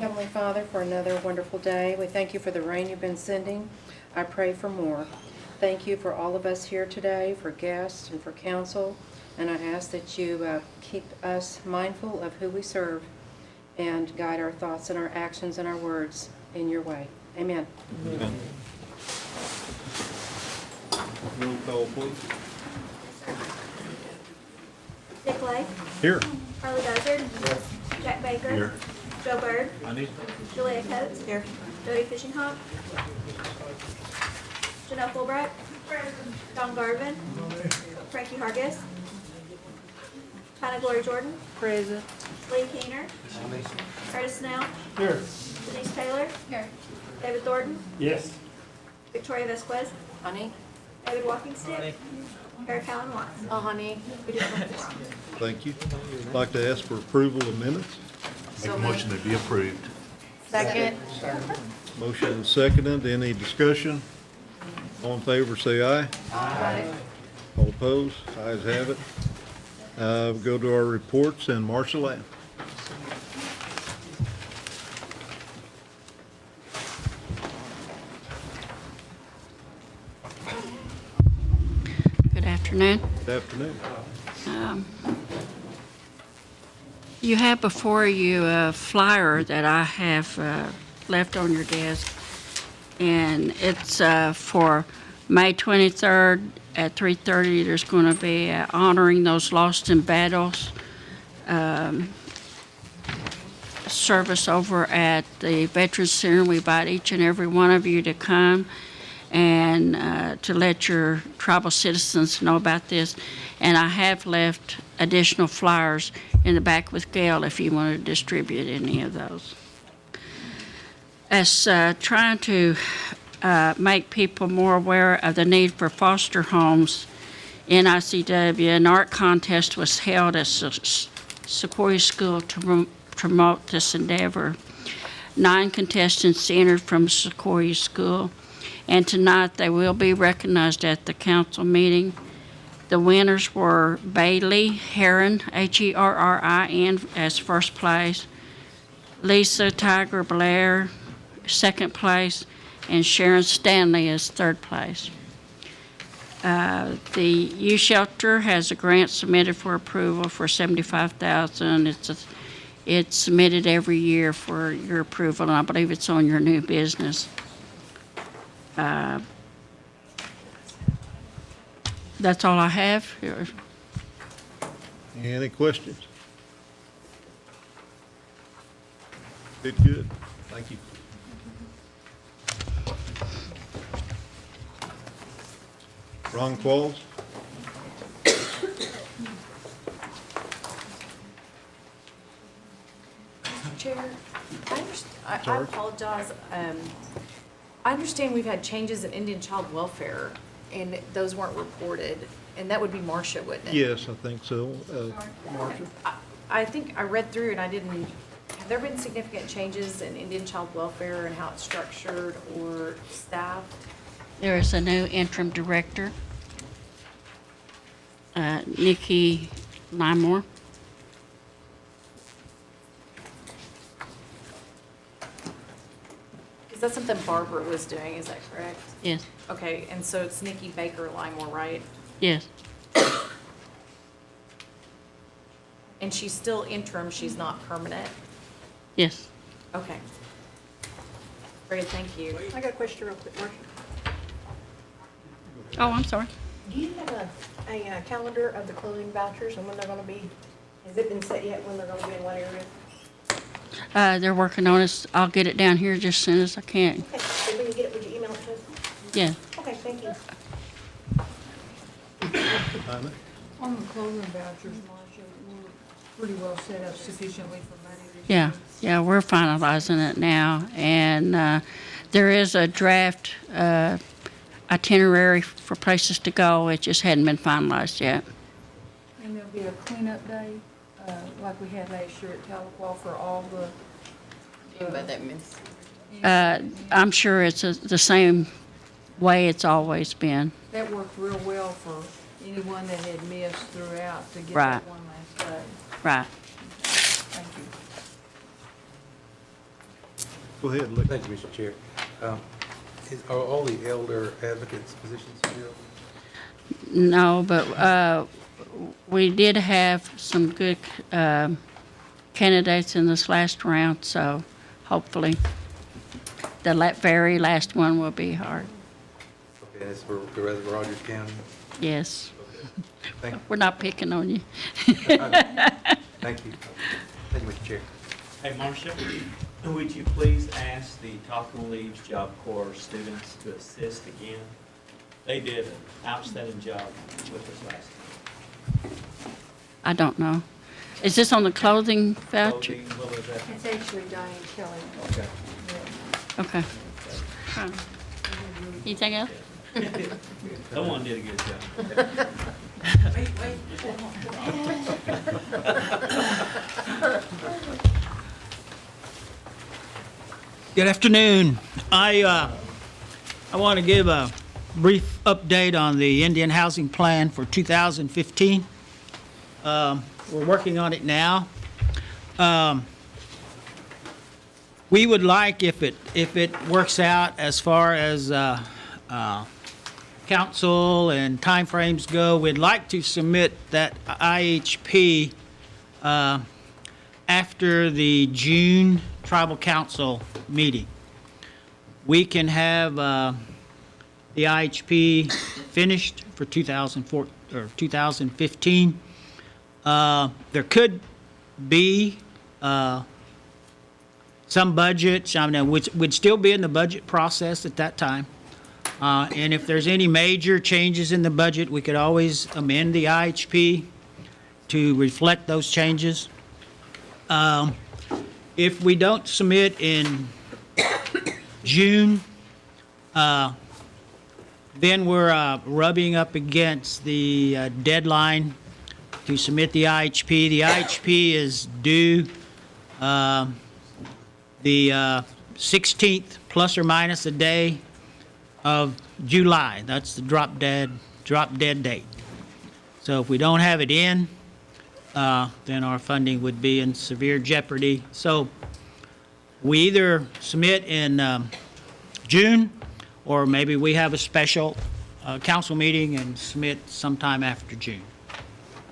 Heavenly Father, for another wonderful day. We thank you for the rain you've been sending. I pray for more. Thank you for all of us here today, for guests and for council. And I ask that you keep us mindful of who we serve and guide our thoughts and our actions and our words in your way. Amen. Amen. Roll call, please. Dick Lake, Here. Harley Buzzard, Jack Baker, Here. Joe Bird, I need. Julia Coates, Jody Fishing Hawk, Janelle Fulbright, Don Garvin, Frankie Hargis, Hannah Glory Jordan, Present. Lee Keener, Curtis Snell, Here. Denise Taylor, David Thornton, Yes. Victoria Vesquez, Honey? David Walkingstick, Eric Allen Watts. Oh, honey. We do have a quorum. Thank you. I'd like to ask for approval of minutes. Make a motion to be approved. Second. Motion and seconded. Any discussion? All in favor, say aye. Aye. All opposed? Ayes have it. We'll go to our reports, and Marcia Lamb. Good afternoon. Good afternoon. You have before you a flyer that I have left on your desk, and it's for May 23rd at 3:30. There's going to be honoring those lost in battles service over at the Veterans Center. We invite each and every one of you to come and to let your tribal citizens know about this. And I have left additional flyers in the back with Gail if you want to distribute any of those. As trying to make people more aware of the need for foster homes, NICW, an art contest was held at Sequoia School to promote this endeavor. 9 contestants entered from Sequoia School, and tonight they will be recognized at the council meeting. The winners were Bailey Herrin, Herrin, as first place, Lisa Tiger Blair, second place, and Sharon Stanley as third place. The youth shelter has a grant submitted for approval for $75,000. It's submitted every year for your approval, and I believe it's on your new business. That's all I have. Any questions? Good. Thank you. Ron Qualls? Chair, I Sorry? apologize. I understand we've had changes in Indian child welfare, and those weren't reported, and that would be Marcia, wouldn't it? Yes, I think so. Marcia? I think I read through and I didn't, have there been significant changes in Indian child welfare and how it's structured or staffed? There is a new interim director, Nikki Limore. Is that something Barbara was doing, is that correct? Yes, Okay, and so it's Nikki Baker Limore, right? yes, And she's still interim, she's not permanent? yes. Okay. Great, thank you. I got a question real quick, Marcia. Oh, I'm sorry. Do you have a calendar of the clothing vouchers and when they're gonna be, has it been set yet when they're gonna be in what area? They're working on it. I'll get it down here just as soon as I can. Okay, so when you get it, would you email it to us? Yeah. Okay, thank you. Dinah? On the clothing vouchers, Marcia, we're pretty well set up sufficiently for money this Yeah, year. yeah, we're finalizing it now, and there is a draft itinerary for places to go. It just hadn't been finalized yet. And there'll be a cleanup day, like we had last year at Tahlequah for all the. Anybody that missed. I'm sure it's the same way it's always been. That worked real well for anyone that had missed throughout to get Right. that one last day. Right. Thank you. Go ahead, Lee. Thank you, Mr. Chair. Are all the elder advocates positions filled? No, but we did have some good candidates in this last round, so hopefully the very last one will be hard. Okay, that's for the rest of Rogers County? Yes. Thank We're not picking on you. Thank you. Thank you, Mr. Chair. Hey, Marcia, would you please ask the Talking Leaves Job Corps students to assist again? They did an outstanding job with us last time. I don't know. Is this on the clothing voucher? Clothing, what was that? It's actually Diane Kelly. Okay. Okay. Huh. Anything else? Someone did a good job. Good afternoon. I want to give a brief update on the Indian Housing Plan for 2015. We're working on it now. We would like, if it works out as far as council and timeframes go, we'd like to submit that IHP after the June Tribal Council meeting. We can have the IHP finished for 2015. There could be some budget, which would still be in the budget process at that time. And if there's any major changes in the budget, we could always amend the IHP to reflect those changes. If we don't submit in June, then we're rubbing up against the deadline to submit the IHP. The IHP is due the 16th plus or minus a day of July. That's the drop dead date. So if we don't have it in, then our funding would be in severe jeopardy. So we either submit in June, or maybe we have a special council meeting and submit sometime after June.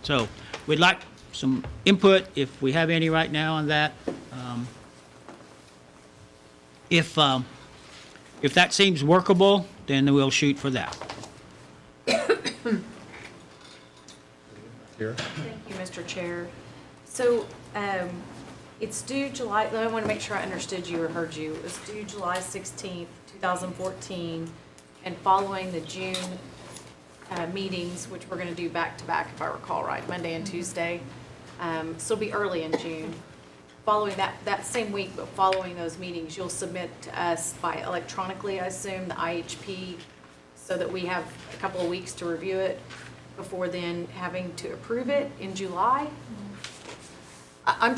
So we'd like some input, if we have any right now, on that. If that seems workable, then we'll shoot for that. Here. Thank you, Mr. Chair. So, it's due July, I want to make sure I understood you or heard you. It's due July 16th, 2014, and following the June meetings, which we're going to do back-to-back, if I recall right, Monday and Tuesday. So it'll be early in June. Following that same week, but following those meetings, you'll submit to us by electronically, I assume, the IHP, so that we have a couple of weeks to review it before then having to approve it in July. I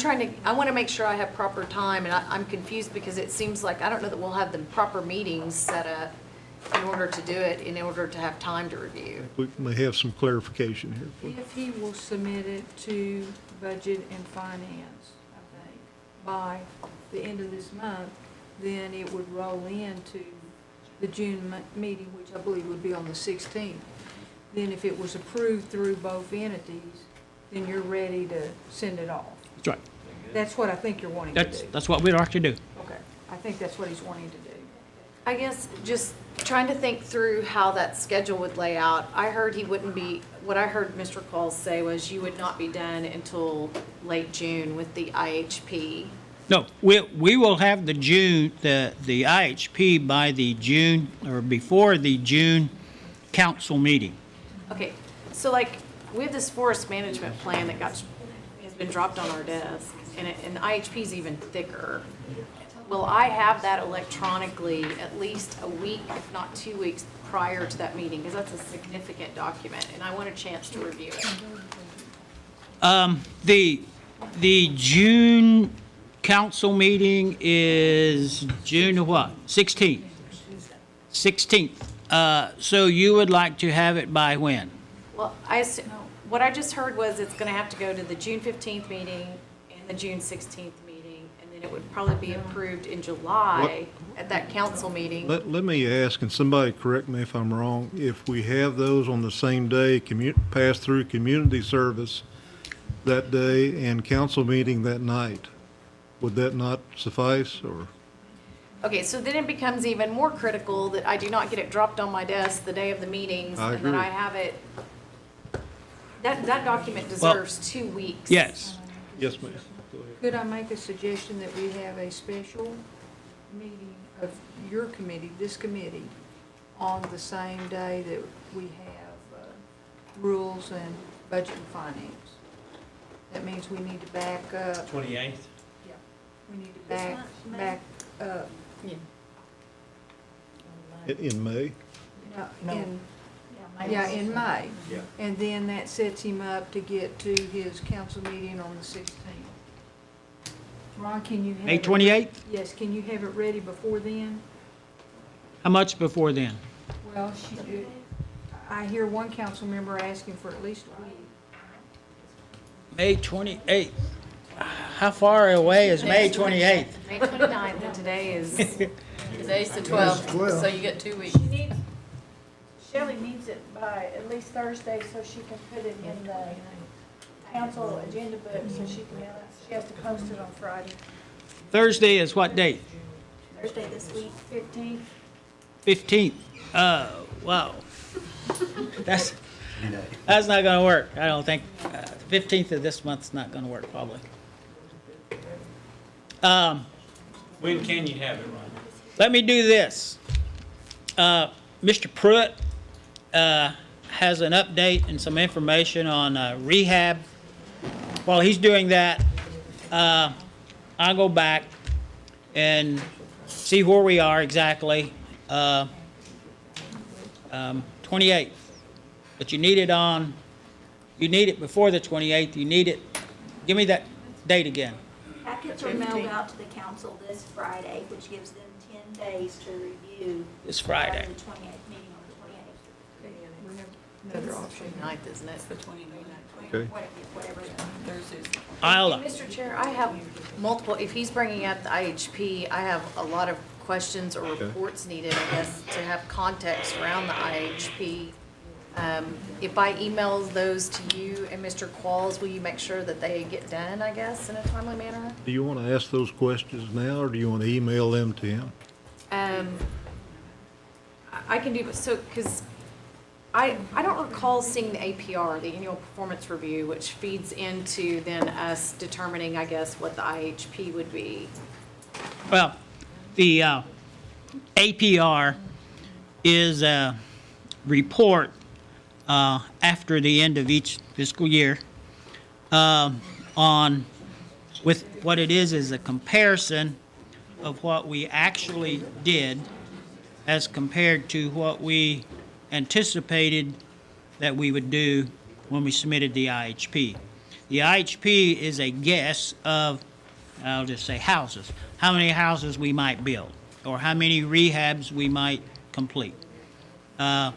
want to make sure I have proper time, and I'm confused because it seems like, I don't know that we'll have the proper meetings set up in order to do it, in order to have time to review. We may have some clarification here. If he will submit it to Budget and Finance, I think, by the end of this month, then it would roll into the June meeting, which I believe would be on the 16th. Then if it was approved through both entities, then you're ready to send it off. That's right. That's what I think you're wanting to do. That's what we'd like to do. Okay, I think that's what he's wanting to do. I guess just trying to think through how that schedule would lay out. I heard he wouldn't be, what I heard Mr. Qualls say was you would not be done until late June with the IHP. No, we will have the IHP by the June, or before the June council meeting. Okay, so like, we have this forest management plan that has been dropped on our desk, and the IHP is even thicker. Will I have that electronically at least a week, if not 2 weeks, prior to that meeting? Because that's a significant document, and I want a chance to review it. The June council meeting is June what? 16th. 16th. So you would like to have it by when? Well, what I just heard was it's going to have to go to the June 15th meeting and the June 16th meeting, and then it would probably be approved in July at that council meeting. Let me ask, and somebody correct me if I'm wrong, if we have those on the same day, pass through community service that day and council meeting that night, would that not suffice, or? Okay, so then it becomes even more critical that I do not get it dropped on my desk the day of the meetings, I and that I agree. have it. That document deserves 2 weeks. Yes. Yes, ma'am. Go ahead. Could I make a suggestion that we have a special meeting of your committee, this committee, on the same day that we have rules and budget and finance? That means we need to back up, 28th? we need to This back month, May? up. In May? Yeah, in May. Yeah. And then that sets him up to get to his council meeting on the 16th. Ron, can you have May it- 28th? Yes, can you have it ready before then? How much before then? Well, I hear one council member asking for at least a week. May 28th. How far away is May 28th? May 29th, and today is, Today's the 12th, so you get 2 weeks. Shelley needs it by at least Thursday so she can put it in the council agenda book so she has to post it on Friday. Thursday is what date? Thursday this week, 15th. 15th. Wow. That's not gonna work. I don't think, 15th of this month's not gonna work, probably. When can you have it, Ron? Let me do this. Mr. Pruitt has an update and some information on rehab. While he's doing that, I'll go back and see where we are exactly. 28th. But you need it before the 28th. You need it, give me that date again. Packets are mailed out to the council this Friday, which gives them 10 days to review. This Friday. prior to the 28th meeting on the 28th. We have another option. 9th, isn't it? It's the 29th. Okay. Whatever. Thursday's the I'll, Mr. Chair, I have multiple, if he's bringing up the IHP, I have a lot of questions or Okay. reports needed, I guess, to have context around the IHP. If I email those to you and Mr. Qualls, will you make sure that they get done, I guess, in a timely manner? Do you want to ask those questions now, or do you want to email them to him? I can do, so, because I don't recall seeing the APR, the annual performance review, which feeds into then us determining, I guess, what the IHP would be. well, the APR is a report after the end of each fiscal year on, with what it is a comparison of what we actually did as compared to what we anticipated that we would do when we submitted the IHP. The IHP is a guess of, I'll just say houses, how many houses we might build, or how many rehabs we might complete. That's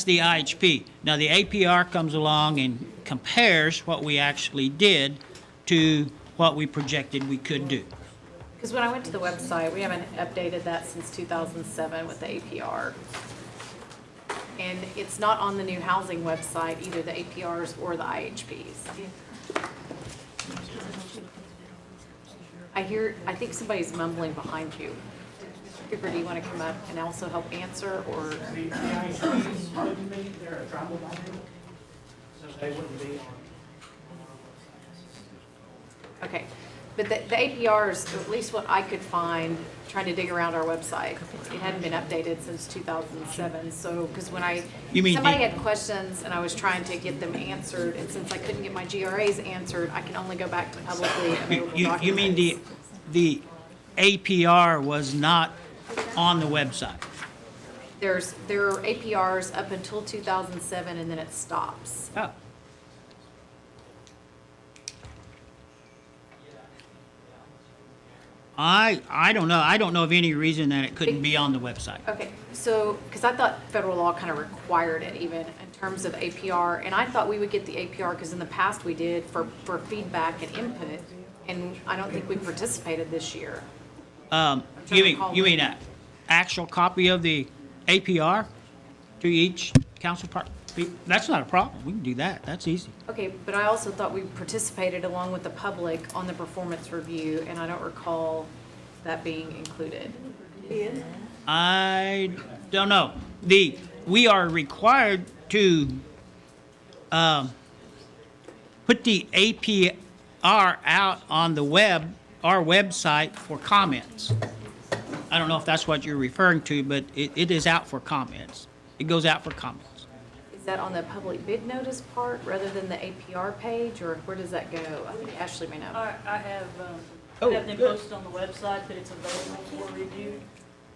the IHP. Now, the APR comes along and compares what we actually did to what we projected we could do. Because when I went to the website, we haven't updated that since 2007 with the APR. And it's not on the new housing website, either the APRs or the IHPs. I think somebody's mumbling behind you. Mr. Cooper, do you want to come up and also help answer, or? Okay, but the APRs, at least what I could find, trying to dig around our website, it hadn't been updated since 2007, so, because when You mean somebody the- had questions and I was trying to get them answered, and since I couldn't get my GRAs answered, I can only go back to publicly available documents. You mean the APR was not on the website? There are APRs up until 2007, and then it stops. Oh. I don't know. I don't know of any reason that it couldn't be on the website. Okay, so, because I thought federal law kind of required it even in terms of APR, and I thought we would get the APR, because in the past we did for feedback and input, and I don't think we participated this year. You to mean, recall you when. mean an actual copy of the APR to each council part? That's not a problem. We can do that. That's easy. Okay, but I also thought we participated along with the public on the performance review, and I don't recall that being included. I don't know. We are required to put the APR out on the web, our website, for comments. I don't know if that's what you're referring to, but it is out for comments. It goes out for comments. Is that on the public bid notice part rather than the APR page, or where does that go? I think Ashley may know. I have Oh, them good. posted on the website that it's available for review.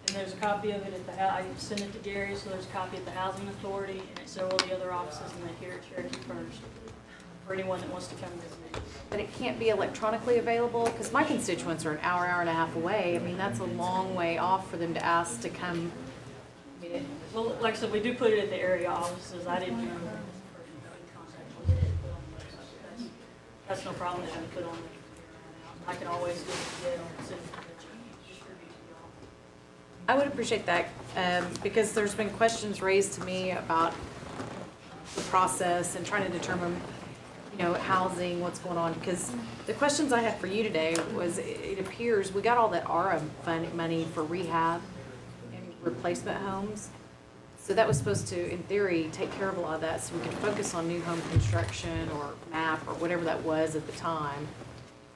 And there's a copy of it at the, I sent it to Gary, so there's a copy at the Housing Authority and at several of the other offices, and then here at Cherokee First, for anyone that wants to come visit me. But it can't be electronically available, because my constituents are an hour, hour and a half away. I mean, that's a long way off for them to ask to come. I mean, Well, like I said, we do put it at the area offices. I didn't know. That's no problem to have it put on there. I can always get it and send it to you, distribute to y'all. I would appreciate that, because there's been questions raised to me about the process and trying to determine, housing, what's going on. Because the questions I had for you today was, it appears we got all that ARA fund money for rehab and replacement homes. So that was supposed to, in theory, take care of a lot of that, so we could focus on new home construction or MAP or whatever that was at the time.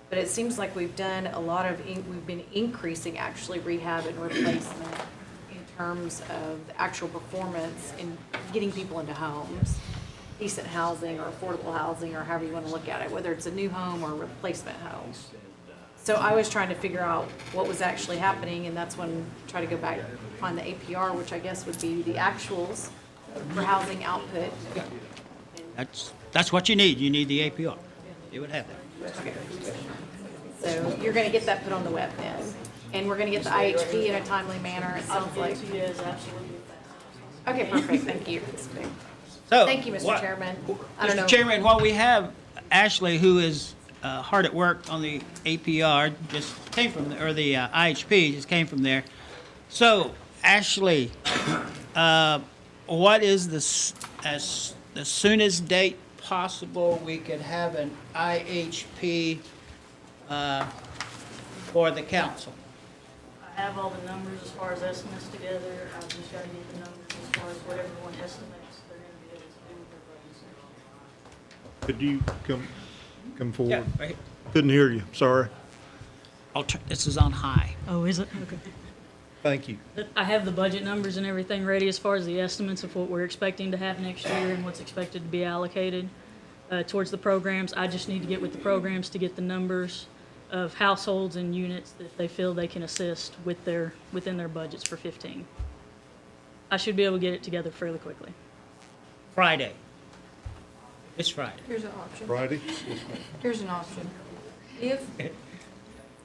But it seems like we've done a lot of, we've been increasing actually rehab and replacement in terms of the actual performance in getting people into homes, decent housing or affordable housing, or however you want to look at it, whether it's a new home or a replacement home. So I was trying to figure out what was actually happening, and that's when I try to go back, find the APR, which I guess would be the actuals for housing output. That's what you need. You need the APR. You would have that. So you're gonna get that put on the web then, and we're gonna get the IHP in a timely manner, it I'll sounds get like. it to you as absolutely fast. Okay, perfect, thank you. So, Thank you, Mr. Chairman. I don't know. Mr. Chairman, while we have Ashley, who is hard at work on the APR, just came from, or the IHP, just came from there. So, Ashley, what is the soonest date possible we could have an IHP for the council? I have all the numbers as far as estimates together. I've just got to get the numbers as far as what everyone estimates they're going to be able to do with their budgets. Could you come forward? Yeah, right here. Couldn't hear you, sorry. This is on high. Oh, is it? Okay. Thank you. I have the budget numbers and everything ready as far as the estimates of what we're expecting to have next year and what's expected to be allocated towards the programs. I just need to get with the programs to get the numbers of households and units that they feel they can assist with within their budgets for 15. I should be able to get it together fairly quickly. Friday. It's Friday. Here's an option. Friday? Here's an option. If,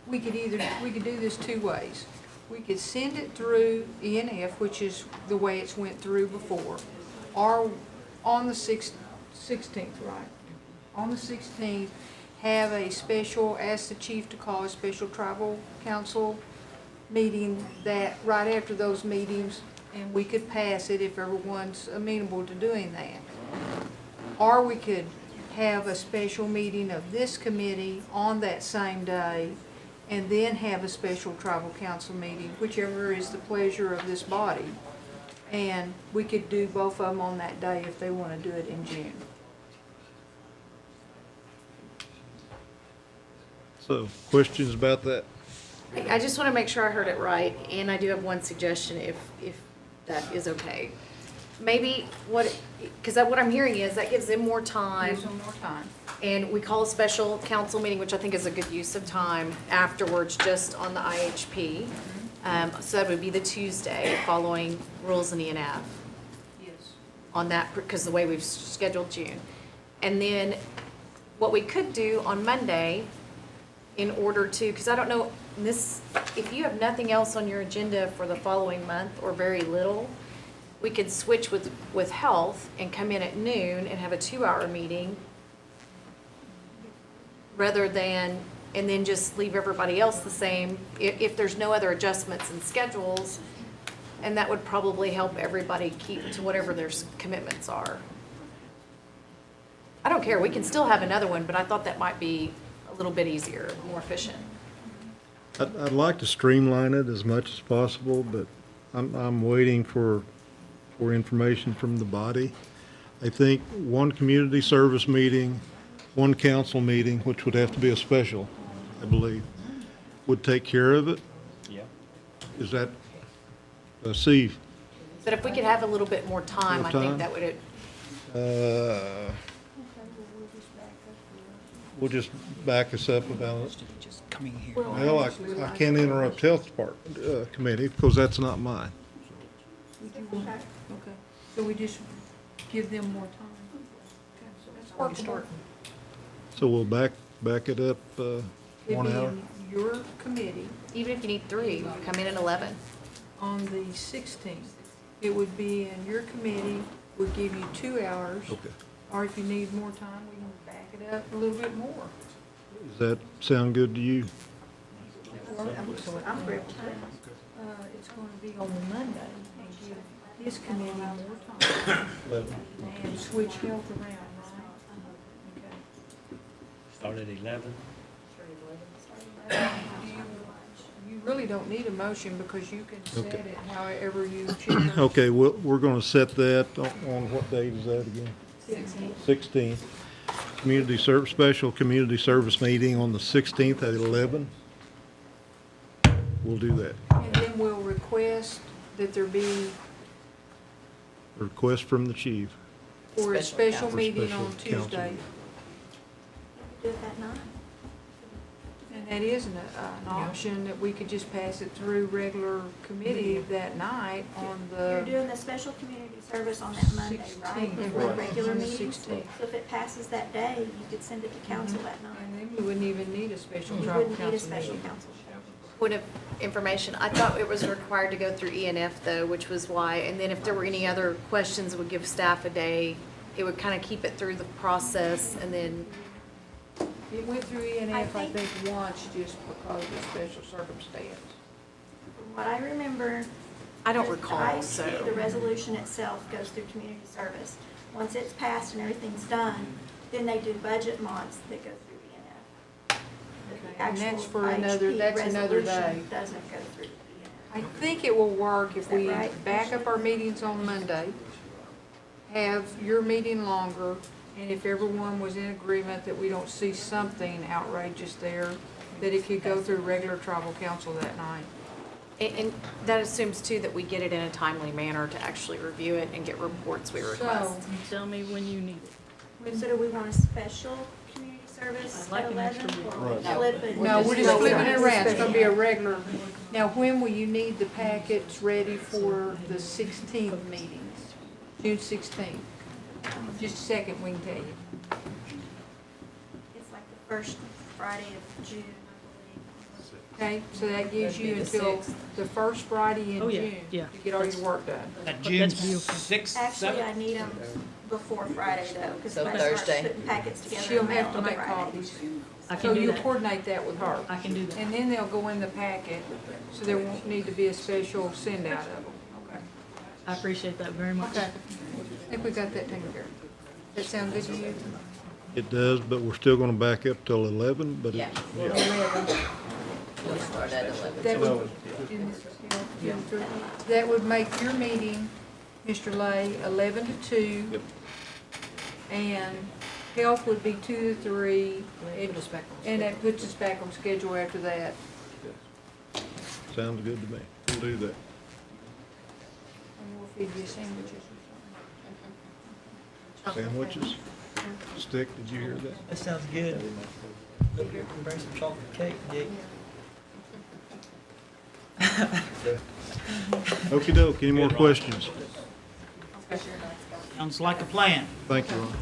we could do this two ways. We could send it through ENF, which is the way it's went through before, or on the 16th, right? On the 16th, have a special, ask the chief to call a special tribal council meeting that, right after those meetings, and we could pass it if everyone's amenable to doing that. Or we could have a special meeting of this committee on that same day, and then have a special tribal council meeting, whichever is the pleasure of this body. And we could do both of them on that day if they want to do it in June. So, questions about that? I just want to make sure I heard it right, and I do have one suggestion if that is okay. Maybe because what I'm hearing is that gives them more time. Gives them more time. And we call a special council meeting, which I think is a good use of time afterwards, just on the IHP. So that would be the Tuesday following rules and ENF Yes. on that, because the way we've scheduled June. And then what we could do on Monday, in order to, because I don't know, if you have nothing else on your agenda for the following month or very little, we could switch with health and come in at noon and have a 2-hour meeting rather than and then just leave everybody else the same if there's no other adjustments in schedules. And that would probably help everybody keep to whatever their commitments are. I don't care, we can still have another one, but I thought that might be a little bit easier, more efficient. I'd like to streamline it as much as possible, but I'm waiting for information from the body. I think one community service meeting, one council meeting, which would have to be a special, I believe, would take care of it. Yeah. Is that, Steve? But if we could have a little bit more time, More I think time? that would, We'll just back us up about it. Just coming here. Well, I can't interrupt health department, committee, because that's not mine. Okay, so we just give them more time. Okay, so that's how we start. So we'll back it up, It'd 1 be hour. in your committee even if you need 3, you come in at 11. on the 16th. It would be in your committee, would give you 2 hours. Okay. Or if you need more time, we can back it up a little bit more. Does that sound good to you? I'm agreeable to it. It's going to be on Monday and give his committee more time and switch health around, right? Okay. Start at 11. You really don't need a motion because you can set Okay. it however you choose. Okay, we're going to set that on what date is that again? 16th. Special community service meeting on the 16th at 11. We'll do that. And then we'll request that there be, Request from the chief. for a special For meeting special on council Tuesday. meeting. Do it that night. And that is an option, that we could just pass it through regular committee that night on You're the doing the special community service on that Monday, right? 16th. For regular On the meetings? 16th. So if it passes that day, you could send it to council that night. And then we wouldn't even need a special You tribal wouldn't need a council special meeting. council. Point of information, I thought it was required to go through ENF though, which was why, and then if there were any other questions, it would give staff a day. It would kind of keep it through the process and then, It went through I ENF, I think- think, once, just because of special circumstance. From what I remember. I don't the recall, IHP, so. The resolution itself goes through community service. Once it's passed and everything's done, then they do budget months that go through ENF. But the And that's actual for another- IHP that's another day. resolution doesn't go through ENF. I think it will work if Is that we right? back up our meetings on Monday, have your meeting longer, and if everyone was in agreement that we don't see something outrageous there, that it could go through regular tribal council that night. And that assumes too that we get it in a timely manner to actually review it and get reports we request. So, You tell me when you need it. So do we want a special community service I'd like at an extra 11? week. Or flip it? no, we're just No, flipping we're it not. around, it's gonna be a regular. Now, when will you need the packets ready for the 16th meetings? June 16th? Just a second, we can tell you. It's like the first Friday of June, I Okay, so that gives you That'd be the until 6th. the first Friday in Oh, yeah, June yeah. to get all your work done. That That's June beautiful. 6th, believe. Actually, 7th? I need them before Friday though, because So I start Thursday. putting packets together. She'll and mail have to on make Friday. copies. I So can do you'll that. coordinate that with her. I can do that. And then they'll go in the packet, so there won't need to be a special send out of them. Okay. I appreciate that very much. Okay. I think we got that taken care of. That sound good to you? It does, but we're still going to back up till 11, but it's, 11. We'll start at 11. That would, that would make your meeting, Mr. Lay, 11 to 2. Yep. And health would be 2 to 3. And that puts us back on schedule after that. sounds good to me. We'll do that. And we'll feed you sandwiches or Sandwiches? Stick, did you hear that? That sounds good. Bring some chocolate cake, Jake. Okey doke, any more questions? Sounds like a plan. Thank you, Ron.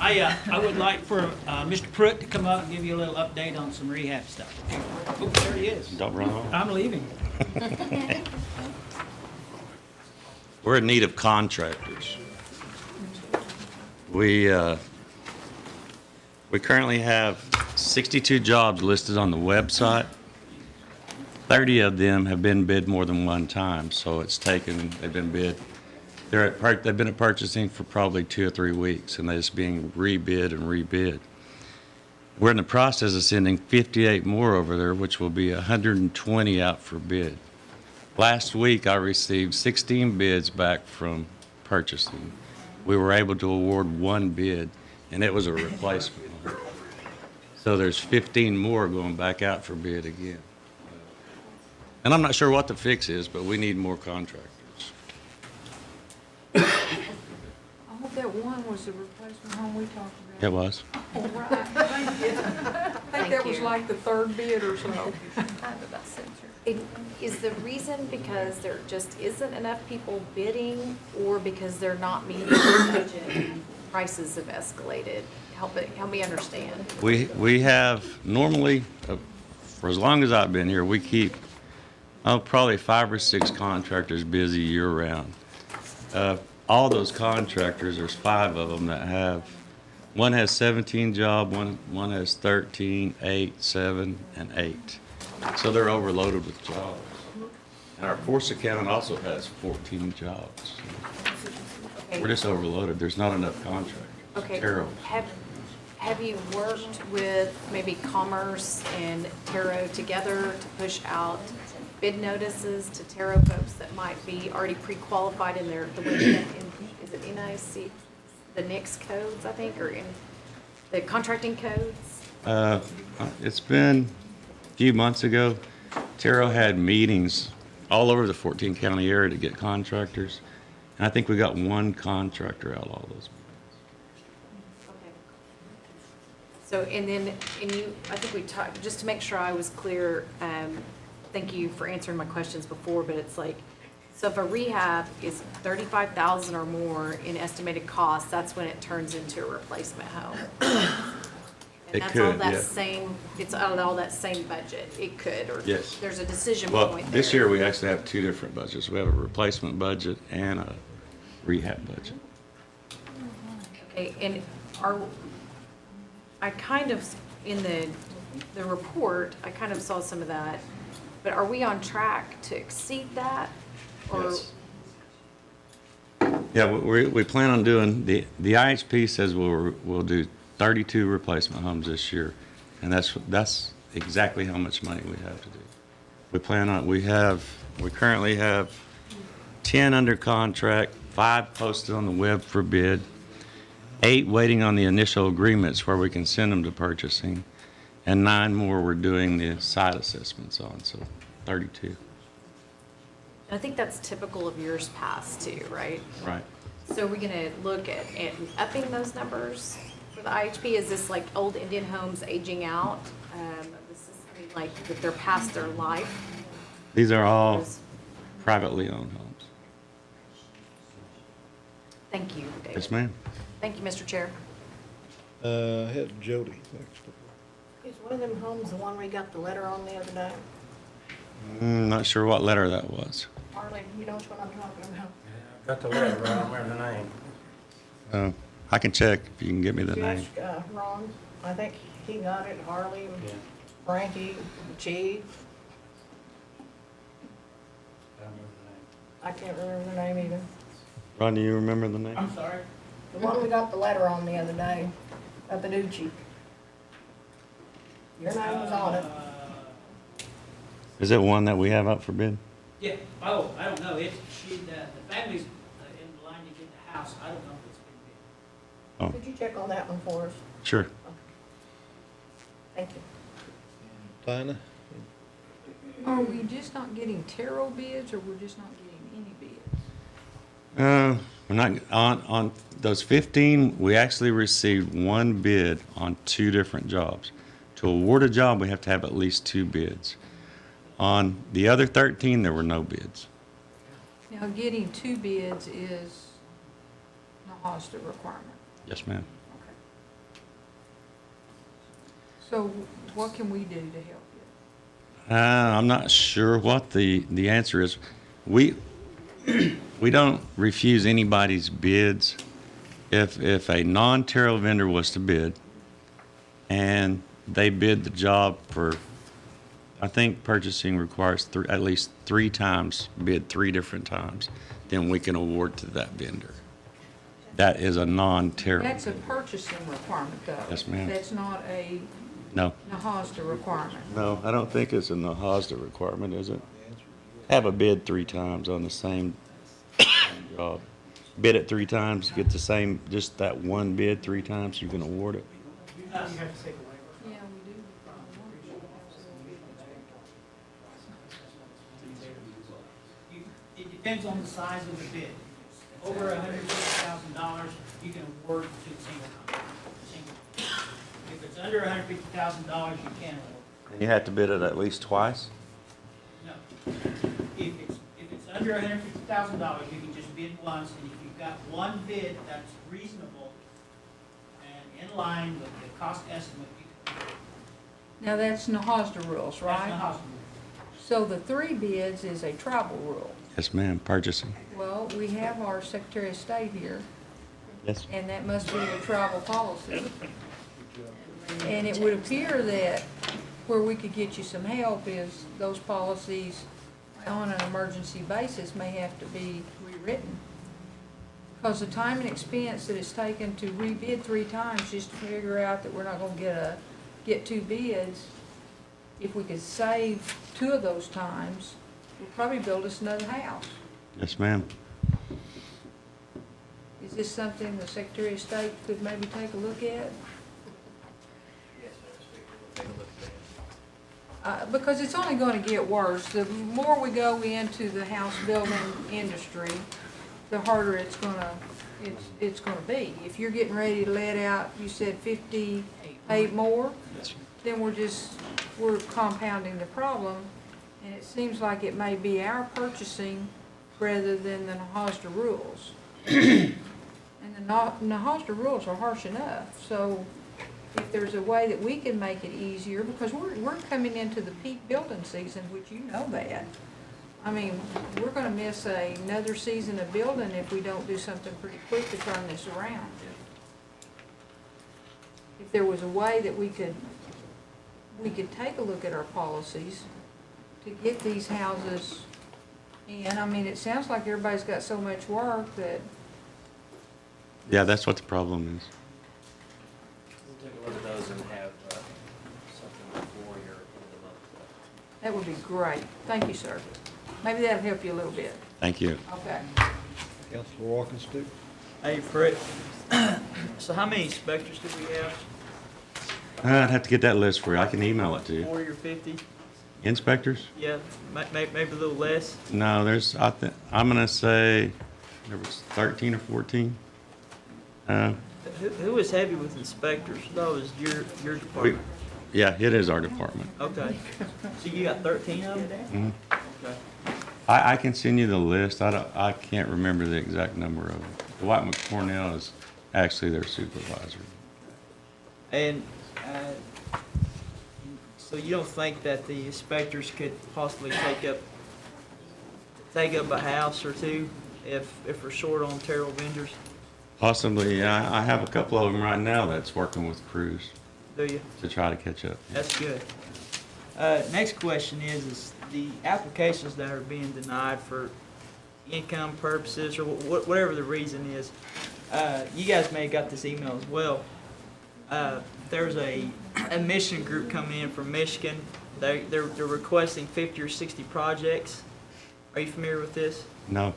I would like for Mr. Pruitt to come up and give you a little update on some rehab stuff. Oh, there he is. Don't run off. I'm leaving. We're in need of contractors. We We currently have 62 jobs listed on the website. 30 of them have been bid more than one time, so they've been bid. They've been at purchasing for probably 2 or 3 weeks, and they're just being rebid and rebid. We're in the process of sending 58 more over there, which will be 120 out for bid. Last week, I received 16 bids back from purchasing. We were able to award 1 bid, and it was a replacement. So there's 15 more going back out for bid again. And I'm not sure what the fix is, but we need more contractors. I hope that one was the replacement home we talked about. It was. All right, thank you. I think that was like the 3rd bid or so. Is the reason because there just isn't enough people bidding, or because they're not meeting the budget? Prices have escalated. Help me understand. We have normally, for as long as I've been here, we keep probably 5 or 6 contractors busy year-round. All those contractors, there's 5 of them that have, one has 17 jobs, one has 13, 8, 7, and 8. So they're overloaded with jobs. And our force accountant also has 14 jobs. Okay. We're just overloaded. There's not enough contractors. It's Okay. terrible. Have you worked with maybe Commerce and Taro together to push out bid notices to Taro folks that might be already pre-qualified in is it NIC, the NICS codes, I think, or in the contracting codes? It's been a few months ago. Taro had meetings all over the 14 county area to get contractors. And I think we got 1 contractor out of all those. Okay. So, I think we talked, just to make sure I was clear, thank you for answering my questions before, but it's like, so if a rehab is 35,000 or more in estimated costs, that's when it turns into a replacement home. And It that's all could, that yeah. same, it's out of all that same budget. It could, or Yes. there's a decision Well, point there. this year we actually have 2 different budgets. We have a replacement budget and a rehab budget. Okay, and I kind of, in the report, I kind of saw some of that, but are we on track to exceed that? Or Yes. Yeah, we plan on doing, the IHP says we'll do 32 replacement homes this year, and that's exactly how much money we have to do. We currently have 10 under contract, 5 posted on the web for bid, 8 waiting on the initial agreements where we can send them to purchasing, and 9 more we're doing the site assessments on, so 32. I think that's typical of years past too, right? Right. So we're gonna look at upping those numbers for the IHP? Is this like old Indian homes aging out? Like that they're past their life? These are all privately owned homes. Thank you, David. Yes, ma'am. Thank you, Mr. Chair. I had Jody next. Is one of them homes the one we got the letter on the other day? Not sure what letter that was. Harley, you know which one I'm talking about? Got the letter, but I don't remember the name. I can check if you can give me the name. Ron, I think he got it, Harley, Yeah. Frankie, Chief, I don't remember I can't remember the name either. Ron, do you remember the name? I'm sorry? The one we got the letter on the other day, up in Uchi. Your name was on it. Is it one that we have up for bid? Yeah, oh, I don't know, the family's in line to get the house, I don't know if it's been bid. Could you check on that one for us? Sure. Thank you. Dinah? Are we just not getting Taro bids, or we're just not getting any bids? We're not, on those 15, we actually received 1 bid on 2 different jobs. To award a job, we have to have at least 2 bids. On the other 13, there were no bids. Now, getting 2 bids is a HOSTA requirement. Yes, ma'am. Okay. So what can we do to help you? I'm not sure what the answer is. We don't refuse anybody's bids. If a non-Taro vendor was to bid, and they bid the job for, I think purchasing requires at least 3 times, bid 3 different times, then we can award to that vendor. That is a non-tariff. That's a purchasing requirement, though. Yes, ma'am. That's not a No. NAHASDA requirement. No, I don't think it's a NAHASDA requirement, is it? Have a bid 3 times on the same job. Bid it 3 times, get the same, just that one bid 3 times, you can award it. Yeah, we do. It depends on the size of the bid. Over $150,000, you can award to single contract. If it's under $150,000, you can't award. And you have to bid it at least twice? No. If it's under $150,000, you can just bid once, and if you've got one bid that's reasonable and in line with the cost estimate, you can award. Now, that's NAHASDA rules, right? That's the hospital. So the 3 bids is a tribal rule. Yes, ma'am, purchasing. Well, we have our Secretary of State here, Yes. and that must be a tribal policy. And it would appear that where we could get you some help is those policies on an emergency basis may have to be rewritten. Because the time and expense that it's taken to rebid 3 times just to figure out that we're not gonna get 2 bids, if we could save 2 of those times, we'll probably build us another house. Yes, ma'am. Is this something the Secretary of State could maybe take a look at? Because it's only going to get worse. The more we go into the house building industry, the harder it's going to be. If you're getting ready to let out, you said 58 more, then we're compounding the problem. And it seems like it may be our purchasing rather than the NAHASDA rules. And the NAHASDA rules are harsh enough, so if there's a way that we can make it easier, because we're coming into the peak building season, which you know that. I mean, we're gonna miss another season of building if we don't do something pretty quick to turn this around. If there was a way that we could take a look at our policies to get these houses in. I mean, it sounds like everybody's got so much work that, Yeah, that's what the problem is. We'll take a look at those and have something before your end of the month. that would be great. Thank you, sir. Maybe that'll help you a little bit. Thank you. Okay. Councilor Watkins, too. Hey, Fred, so how many inspectors do we have? I'd have to get that list for you. I can email it to you. 40 or 50? Inspectors? Yeah, maybe a little less. No, I'm gonna say there was 13 or 14. Who was heavy with inspectors? That was your department. Yeah, it is our department. Okay. So you got 13 of them? Mhm. Okay. I can send you the list. I can't remember the exact number of them. Dwight McCornell is actually their supervisor. And so you don't think that the inspectors could possibly take up a house or two if we're short on material vendors? Possibly, yeah. I have a couple of them right now that's working with crews Do you? to try to catch up. That's good. Next question is the applications that are being denied for income purposes or whatever the reason is, you guys may have got this email as well. There's a mission group coming in from Michigan. They're requesting 50 or 60 projects. Are you familiar with this? No.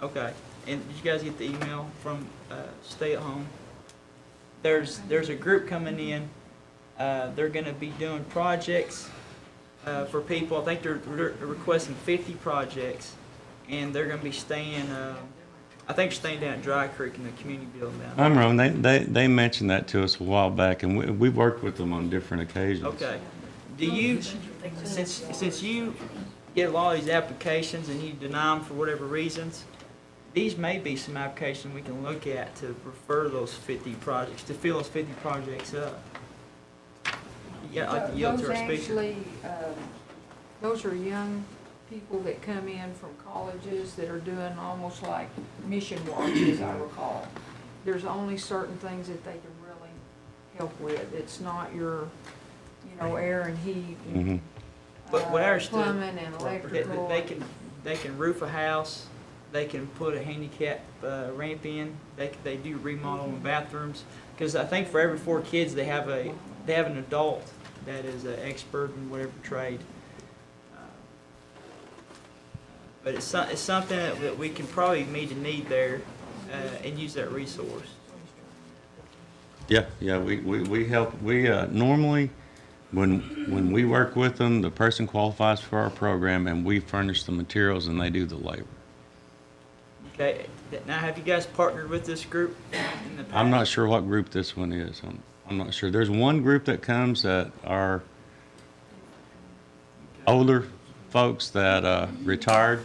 Okay. And did you guys get the email from Stay at Home? There's a group coming in. They're going to be doing projects for people. I think they're requesting 50 projects, and they're going to be staying. I think staying down at Dry Creek in the community building down there. I'm wrong. They mentioned that to us a while back, and we've worked with them on different occasions. Okay. Do you, since you get a lot of these applications and you deny them for whatever reasons, these may be some applications we can look at to refer those 50 projects, to fill those 50 projects up. Yeah, like the yield to our speaker. Actually, those are young people that come in from colleges that are doing almost like mission work, as I recall. There's only certain things that they can really help with. It's not your, air and heat. Mhm. But what I understood, Plumbing and electrical. they can roof a house, they can put a handicap ramp in, they do remodeling bathrooms. Because I think for every 4 kids, they have an adult that is an expert in whatever trade. But it's something that we can probably meet a need there and use that resource. Yeah, we help, normally, when we work with them, the person qualifies for our program, and we furnish the materials and they do the labor. Okay, now have you guys partnered with this group in the past? I'm not sure what group this one is. I'm not sure. There's one group that comes that are older folks that retired,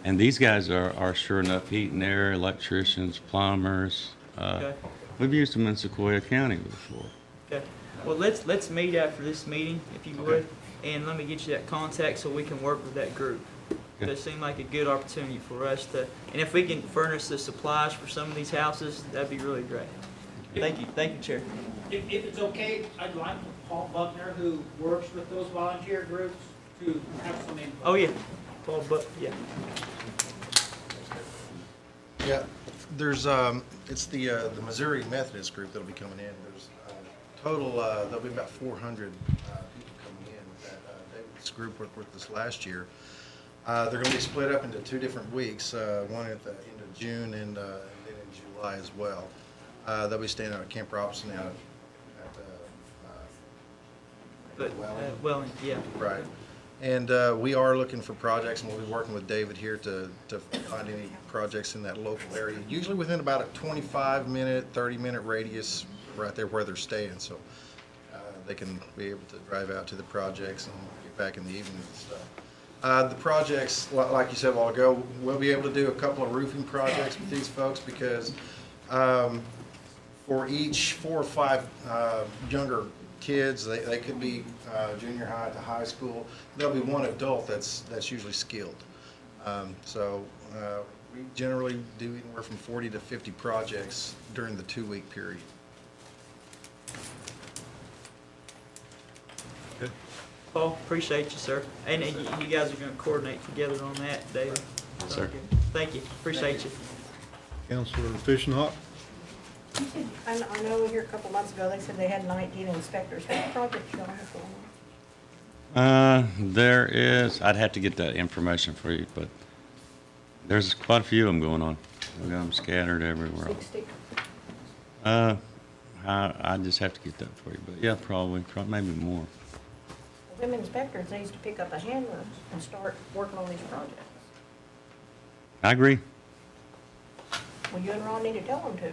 and these guys are sure enough heat and air, electricians, plumbers. Okay. We've used them in Sequoia County before. Okay, well, let's meet after this meeting, if you would, and let me get you that contact so we can work with that group. Okay. It seemed like a good opportunity for us to, and if we can furnish the supplies for some of these houses, that'd be really great. Thank you, Chair. If it's okay, I'd like Paul Buckner, who works with those volunteer groups, to have some input. Oh, yeah, Paul, but, yeah. Yeah, there's, it's the Missouri Methodist group that'll be coming in. There's total, there'll be about 400 people coming in that David's group worked with us last year. They're going to be split up into 2 different weeks, one at the end of June and then in July as well. They'll be staying out at Camp Robinson out at Well, yeah. Right. And we are looking for projects, and we'll be working with David here to find any projects in that local area, usually within about a 25-minute, 30-minute radius right there where they're staying, so they can be able to drive out to the projects and get back in the evening and stuff. The projects, like you said a while ago, we'll be able to do a couple of roofing projects with these folks because for each 4 or 5 younger kids, they could be junior high to high school. There'll be one adult that's usually skilled. So we generally do anywhere from 40 to 50 projects during the 2-week period. Paul, appreciate you, sir. And you guys are going to coordinate together on that, David. Yes, sir. Thank you, appreciate you. Councilor Fishenhawk? I know here a couple months ago, they said they had 19 inspectors. What projects y'all have going on? There is, I'd have to get that information for you, but there's quite a few of them going on. We've got them scattered everywhere. 60. I just have to get that for you, but yeah, probably maybe more. Well, them inspectors needs to pick up a hammer and start working on these projects. I agree. Well, you and Ron need to tell them to.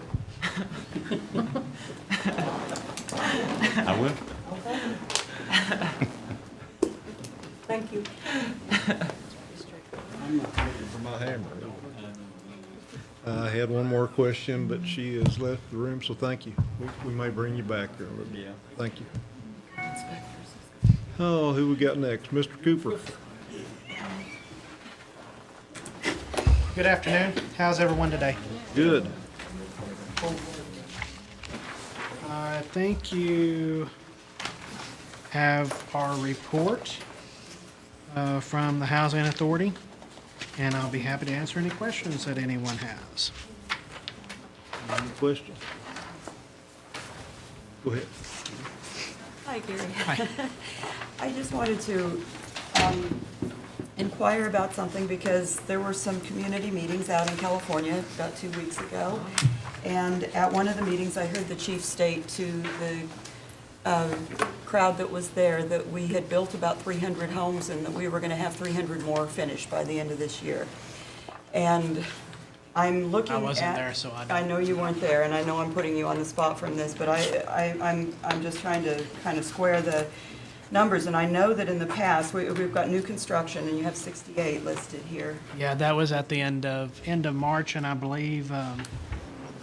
I will. Okay. Thank you. For my hammer. I had one more question, but she has left the room, so thank you. We may bring you back there a little bit. Yeah. Thank you. Oh, who we got next? Mr. Cooper. Good afternoon. How's everyone today? Good. I think you have our report from the Housing Authority, and I'll be happy to answer any questions that anyone has. Any questions? Go ahead. Hi, Gary. Hi. I just wanted to inquire about something because there were some community meetings out in California about 2 weeks ago. And at one of the meetings, I heard the chief state to the crowd that was there that we had built about 300 homes and that we were going to have 300 more finished by the end of this year. And I'm looking at... I wasn't there, so I don't... I know you weren't there, and I know I'm putting you on the spot from this, but I'm just trying to kind of square the numbers. And I know that in the past, we've got new construction, and you have 68 listed here. Yeah, that was at the end of March, and I believe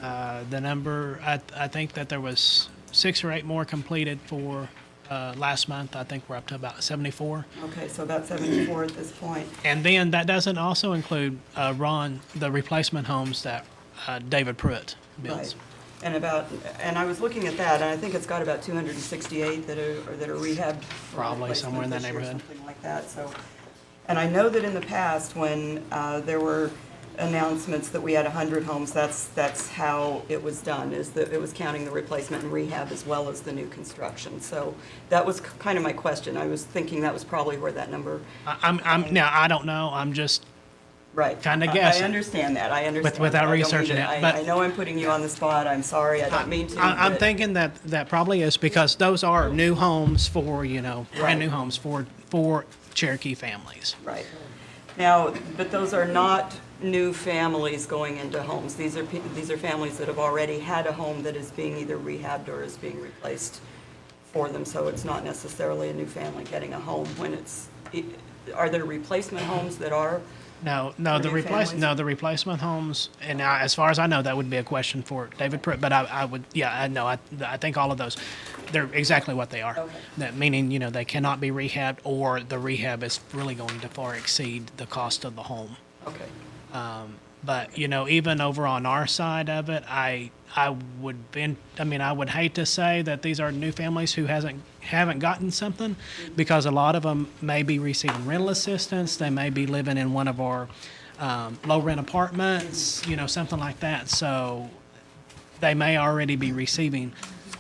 the number, I think that there was 6 or 8 more completed for last month. I think we're up to about 74. Okay, so about 74 at this point. And then that doesn't also include, Ron, the replacement homes that David Pruitt builds. Right. And I was looking at that, and I think it's got about 268 that are rehabbed. for Probably replacement somewhere in that this year, neighborhood. Something like that, so. And I know that in the past, when there were announcements that we had 100 homes, that's how it was done, is that it was counting the replacement and rehab as well as the new construction. So that was kind of my question. I was thinking that was probably where that number. Now, I don't know, I'm just Right. kind of I guessing. understand that, I understand. Without I don't mean researching to- it, but- I know I'm putting you on the spot, I'm sorry, I don't mean to. I'm but- thinking that probably is because those are new homes for, brand new Right. homes for Cherokee families. Right. Now, but those are not new families going into homes. These are families that have already had a home that is being either rehabbed or is being replaced for them. So it's not necessarily a new family getting a home when are there replacement homes that are? No, For new families? the replacement homes, and now, as far as I know, that would be a question for David Pruitt, but I would, I think all of those, they're exactly what they are. Okay. That meaning, they cannot be rehabbed, or the rehab is really going to far exceed the cost of the home. Okay. But, even over on our side of it, I would hate to say that these are new families who haven't gotten something, because a lot of them may be receiving rental assistance, they may be living in one of our low rent apartments, something like that. So they may already be receiving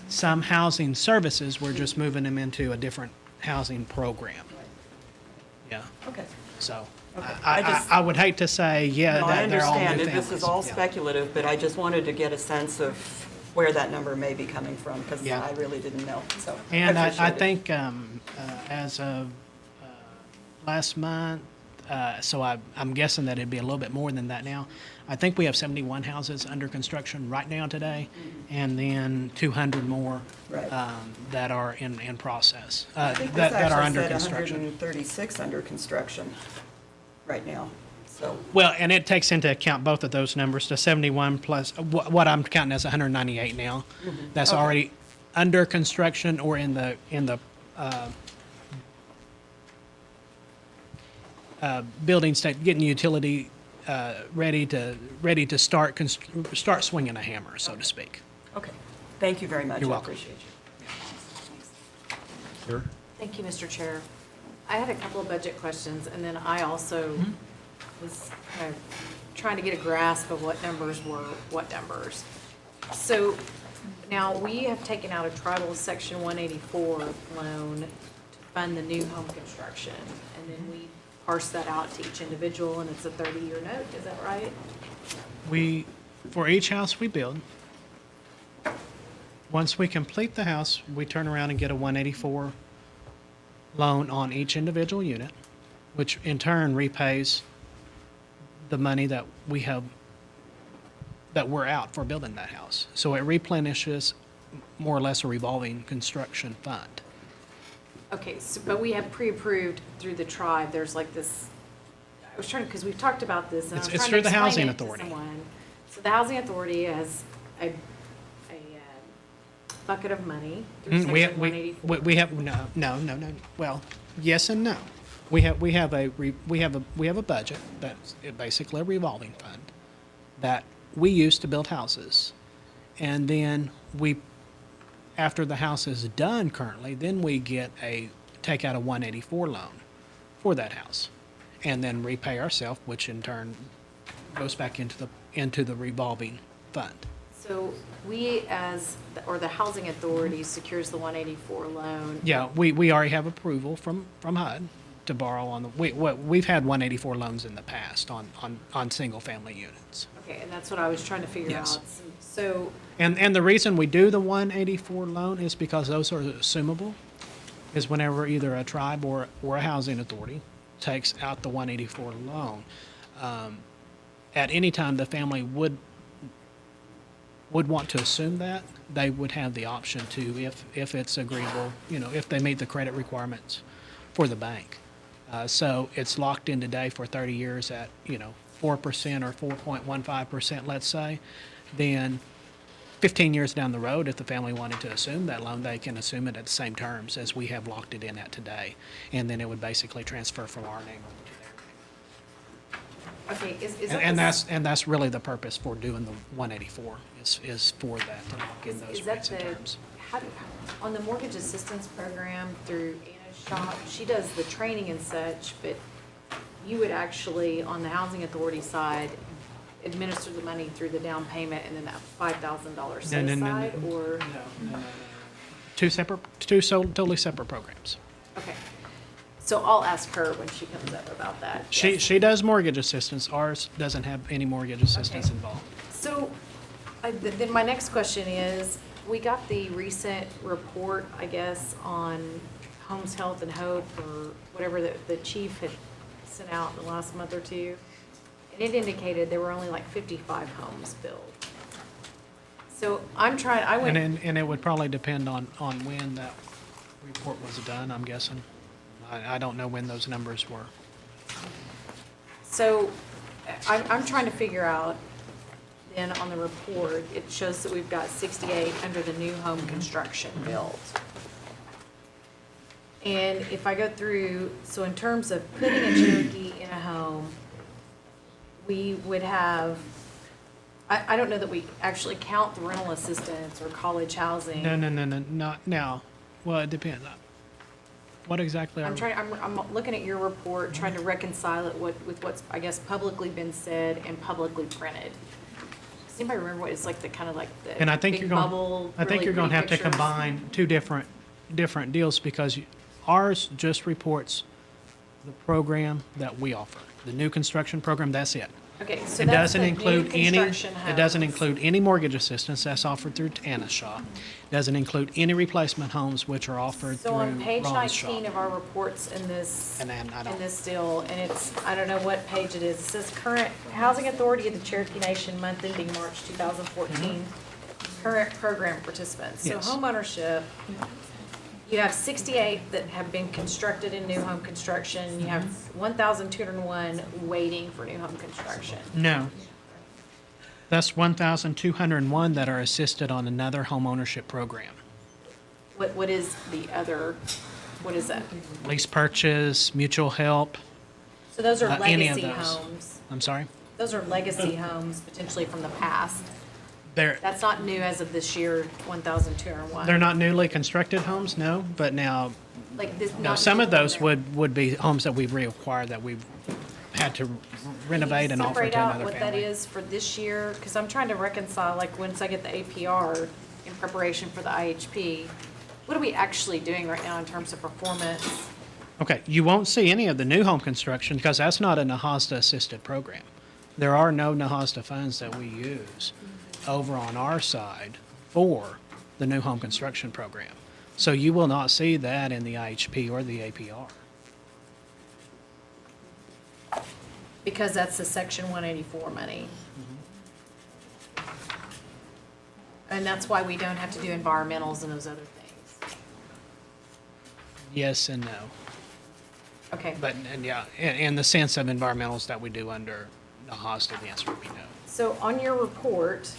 some housing services. We're just moving them into a different housing program. Yeah. Okay. So Okay. I would hate to say, No, I that they're all new understand, families. this is all Yeah. speculative, but I just wanted to get a sense of where that number may be coming from, because Yeah. I really didn't know, so. And I appreciate it. think as of last month, so I'm guessing that it'd be a little bit more than that now. I think we have 71 houses under construction right now today, and then 200 more Right. that are in process, I think that this are actually under said construction. 136 under construction right now, so. Well, and it takes into account both of those numbers, the 71 plus, what I'm counting as 198 now. That's Okay. already under construction or in the building state, getting utility ready to start swinging a hammer, so to speak. Okay, thank you very much. You're I welcome. appreciate you. Sure. Thank you, Mr. Chair. I had a couple of budget questions, and then I also was kind of trying to get a grasp of what numbers were what numbers. So now we have taken out a tribal Section 184 loan to fund the new home construction, and then we parse that out to each individual, and it's a 30-year note, is that right? For each house we build, once we complete the house, we turn around and get a 184 loan on each individual unit, which in turn repays the money that we're out for building that house. So it replenishes more or less a revolving construction fund. Okay, so, but we have pre-approved through the tribe, there's like this, I was trying to, because we've talked about this, and I was It's trying to through the explain Housing it to Authority. someone. So the Housing Authority has a bucket of money through We Section 184. no. Well, yes and no. We have a budget that's basically a revolving fund that we use to build houses, and then after the house is done currently, then we take out a 184 loan for that house, and then repay ourselves, which in turn goes back into the revolving fund. So we or the Housing Authority secures the 184 loan. Yeah, we already have approval from HUD to borrow on we've had 184 loans in the past on single-family units. Okay, and that's what I was trying to figure Yes. out. So, And the reason we do the 184 loan is because those are assumable, is whenever either a tribe or a housing authority takes out the 184 loan, at any time the family would want to assume that, they would have the option to, if it's agreeable, if they meet the credit requirements for the bank. So it's locked in today for 30 years at, 4% or 4.15%, let's say. Then 15 years down the road, if the family wanted to assume that loan, they can assume it at the same terms as we have locked it in at today. And then it would basically transfer from our name over to Okay, is And that and that's really the purpose for doing the 184, is for that, to lock in those is that rates and terms. on the mortgage assistance program through Anna's shop, she does the training and such, but you would actually, on the housing authority side, administer the money through the down payment and then that $5,000 set aside, or? Totally separate programs. Okay. So I'll ask her when she comes up about that. Yes. She does mortgage assistance. Ours doesn't have any mortgage assistance Okay. involved. So, then my next question is, we got the recent report, I guess, on Homes Health and Hope, or whatever the chief had sent out in the last month or two. And it indicated there were only like 55 homes built. So I went. And it would probably depend on when that report was done, I'm guessing. I don't know when those numbers were. So I'm trying to figure out, then on the report, it shows that we've got 68 under the new home construction built. And if I go through, so in terms of putting a Cherokee in a home, we would have, I don't know that we actually count the rental assistance or college housing. No, not now. Well, it depends. What exactly are I'm looking at your report, trying to reconcile it with what's, I guess, publicly been said and publicly printed. Does anybody remember what it's like, the kind of like the And I think big you're going, bubble, I think really you're going to have pretty to pictures? combine two different deals, because ours just reports the program that we offer. The new construction program, that's it. Okay, so It that's doesn't the new include any, construction it doesn't homes. include any mortgage assistance that's offered through Anna's shop. Doesn't include any replacement homes which are offered through So on page Ron's shop. 19 of our reports in this, And then I don't- in this deal, and it's, I don't know what page it is, it says current Housing Authority of the Cherokee Nation, month ending March 2014, current program participants. So Yes. homeownership, you have 68 that have been constructed in new home construction, you have 1,201 waiting for new home construction. No. That's 1,201 that are assisted on another homeownership program. What is the other, what is that? Lease purchase, mutual help. So those are Any of legacy those. homes. I'm sorry? Those are legacy homes potentially from the past. They're, That's not new as of this year, 1,201. they're not newly constructed homes, no, but now, Like this, no, not some of new those there. would be homes that we've reacquired that we've had to renovate and offer Separate to out another what that family. is for this year, because I'm trying to reconcile, like, once I get the APR in preparation for the IHP, what are we actually doing right now in terms of performance? Okay, you won't see any of the new home construction because that's not a NAHASTA assisted program. There are no NAHASTA funds that we use over on our side for the new home construction program. So you will not see that in the IHP or the APR. Because that's the Section 184 money. And that's why we don't have to do environmentals and those other things. Yes and no. Okay. But, and yeah, in the sense of environmentals that we do under NAHASTA, the answer would be no. So on your report,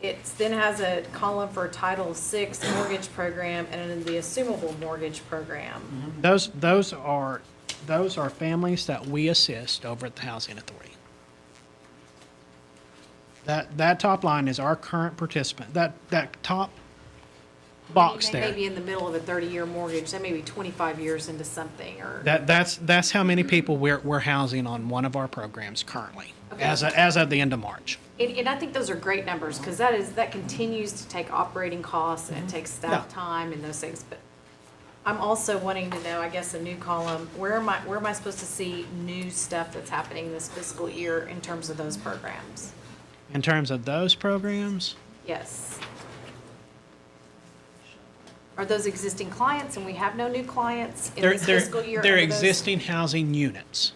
it then has a column for Title VI mortgage program and then the assumable mortgage program. Those are families that we assist over at the Housing Authority. That top line is our current participant. That top box They may there. be in the middle of a 30-year mortgage, they may be 25 years into something, or. That's how many people we're housing on one of our programs currently, Okay. as of the end of March. And I think those are great numbers, because that continues to take operating costs and it takes staff Yeah. time and those things. But I'm also wanting to know, I guess, a new column, where am I supposed to see new stuff that's happening this fiscal year in terms of those programs? In terms of those programs, Yes. Are those existing clients and we have no new clients in they're, this fiscal year? they're under those? existing housing units.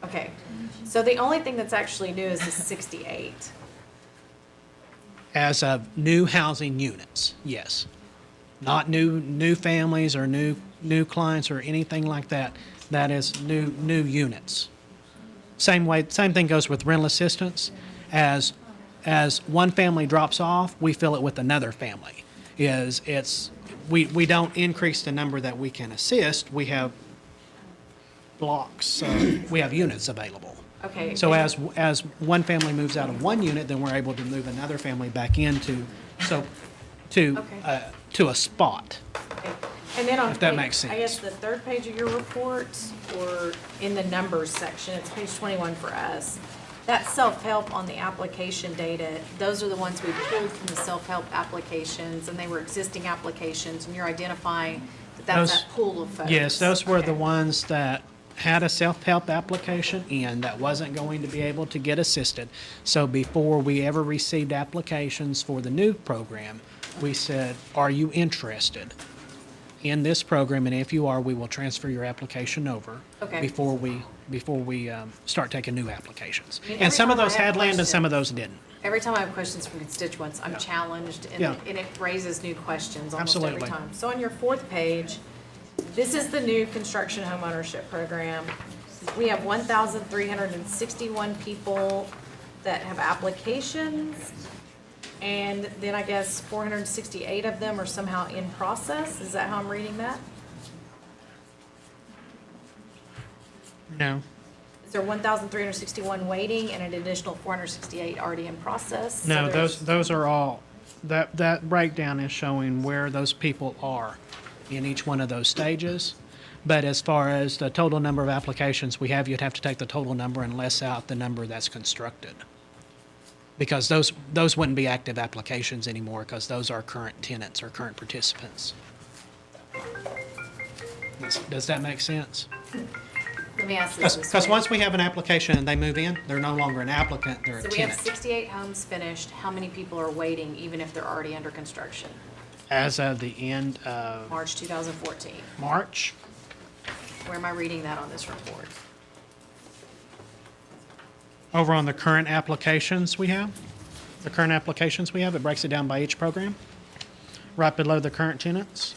Okay, so the only thing that's actually new is the 68. As of new housing units, yes. Not new families or new clients or anything like that. That is new units. Same thing goes with rental assistance. As one family drops off, we fill it with another family. We don't increase the number that we can assist. We have blocks, we have units available. Okay. So and- as one family moves out of one unit, then we're able to move another family back into, Okay. to a spot. Okay. And then on If that page- makes I guess sense. the third page of your report, or in the numbers section, it's page 21 for us. That self-help on the application data, those are the ones we pulled from the self-help applications, and they were existing applications, and you're identifying that that's Those- that pool of folks. Yes, those were the Okay. ones that had a self-help application in that wasn't going to be able to get assisted. So before we ever received applications for the new program, we said, are you interested in this program? And if you are, we will transfer your application over. Okay. Before we start taking new applications. I mean, And every some of time I those have had land and some of questions- those didn't. Every time I have questions from constituents, I'm challenged, Yeah. and it raises new questions almost every Absolutely. time. So on your fourth page, this is the new construction homeownership program. We have 1,361 people that have applications, and then I guess 468 of them are somehow in process. Is that how I'm reading that? No. Is there 1,361 waiting and an additional 468 already in process? So No, there's- those are all, that breakdown is showing where those people are in each one of those stages. But as far as the total number of applications we have, you'd have to take the total number and less out the number that's constructed. Because those wouldn't be active applications anymore, because those are current tenants or current participants. Does that make sense? Let me ask this Because way. once we have an application and they move in, they're no longer an applicant, they're a So we have tenant. 68 homes finished. How many people are waiting, even if they're already under construction? As of the end of March 2014. March, Where am I reading that on this report? over on the current applications we have, it breaks it down by each program. Right below the current tenants,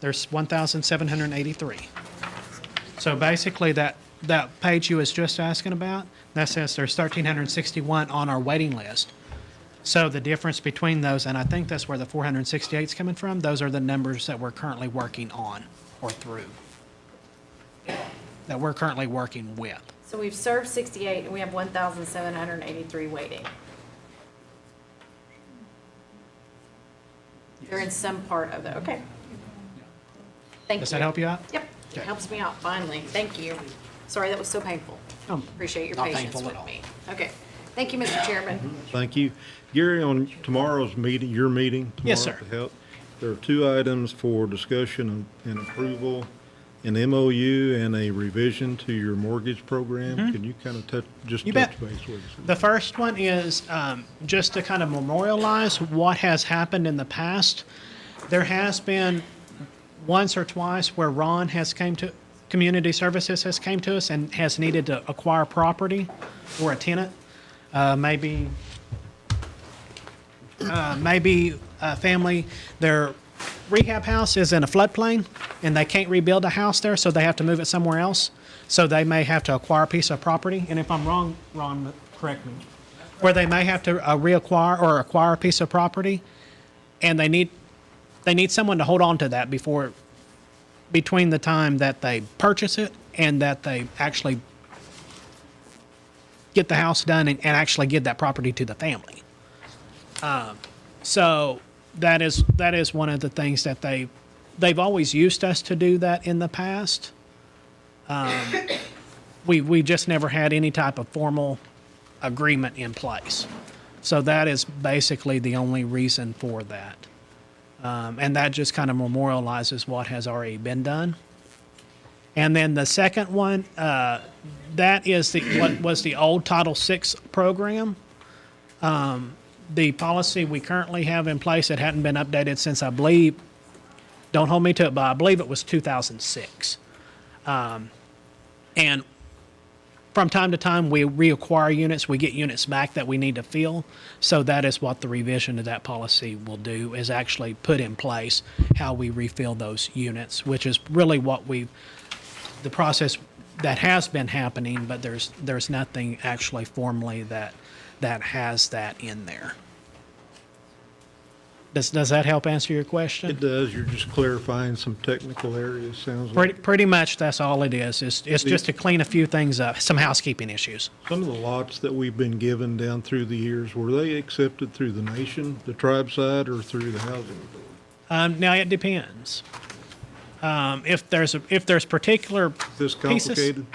there's 1,783. So basically, that page you was just asking about, that says there's 1,361 on our waiting list. So the difference between those, and I think that's where the 468 is coming from, those are the numbers that we're currently working on or through, that we're currently working with. So we've served 68, and we have 1,783 waiting. They're in some part of it, okay. Thank you. Does that help you out? Yep, it Okay. helps me out, finally. Thank you. Sorry, that was so painful. Appreciate your Not patience painful with at all. me. Okay, thank you, Mr. Chairman. Thank you. Gary, on tomorrow's meeting, your meeting tomorrow. Yes, sir. to help, there are two items for discussion and approval, an MOU and a revision to your mortgage program. Can you kind of touch You bet. base with us? The first one is just to kind of memorialize what has happened in the past. There has been once or twice where Ron has came to, Community Services has came to us and has needed to acquire property for a tenant. Maybe a family, their rehab house is in a floodplain and they can't rebuild a house there, so they have to move it somewhere else. So they may have to acquire a piece of property, and if I'm wrong, Ron, correct me, where they may have to reacquire or acquire a piece of property, and they need someone to hold on to that between the time that they purchase it and that they actually get the house done and actually give that property to the family. So that is one of the things that they've always used us to do that in the past. We just never had any type of formal agreement in place. So that is basically the only reason for that. And that just kind of memorializes what has already been done. And then the second one, that is what was the old Title VI program. The policy we currently have in place that hadn't been updated since, I believe, don't hold me to it, but I believe it was 2006. And from time to time, we reacquire units, we get units back that we need to fill. So that is what the revision of that policy will do, is actually put in place how we refill those units, which is really what the process that has been happening, but there's nothing actually formally that has that in there. Does that help answer your question? It does. You're just clarifying some technical areas, sounds like. Pretty much that's all it is. It's just to clean a few things up, some housekeeping issues. Some of the lots that we've been given down through the years, were they accepted through the nation, the tribe side, or through the housing authority? Now it depends. If there's particular Is this complicated?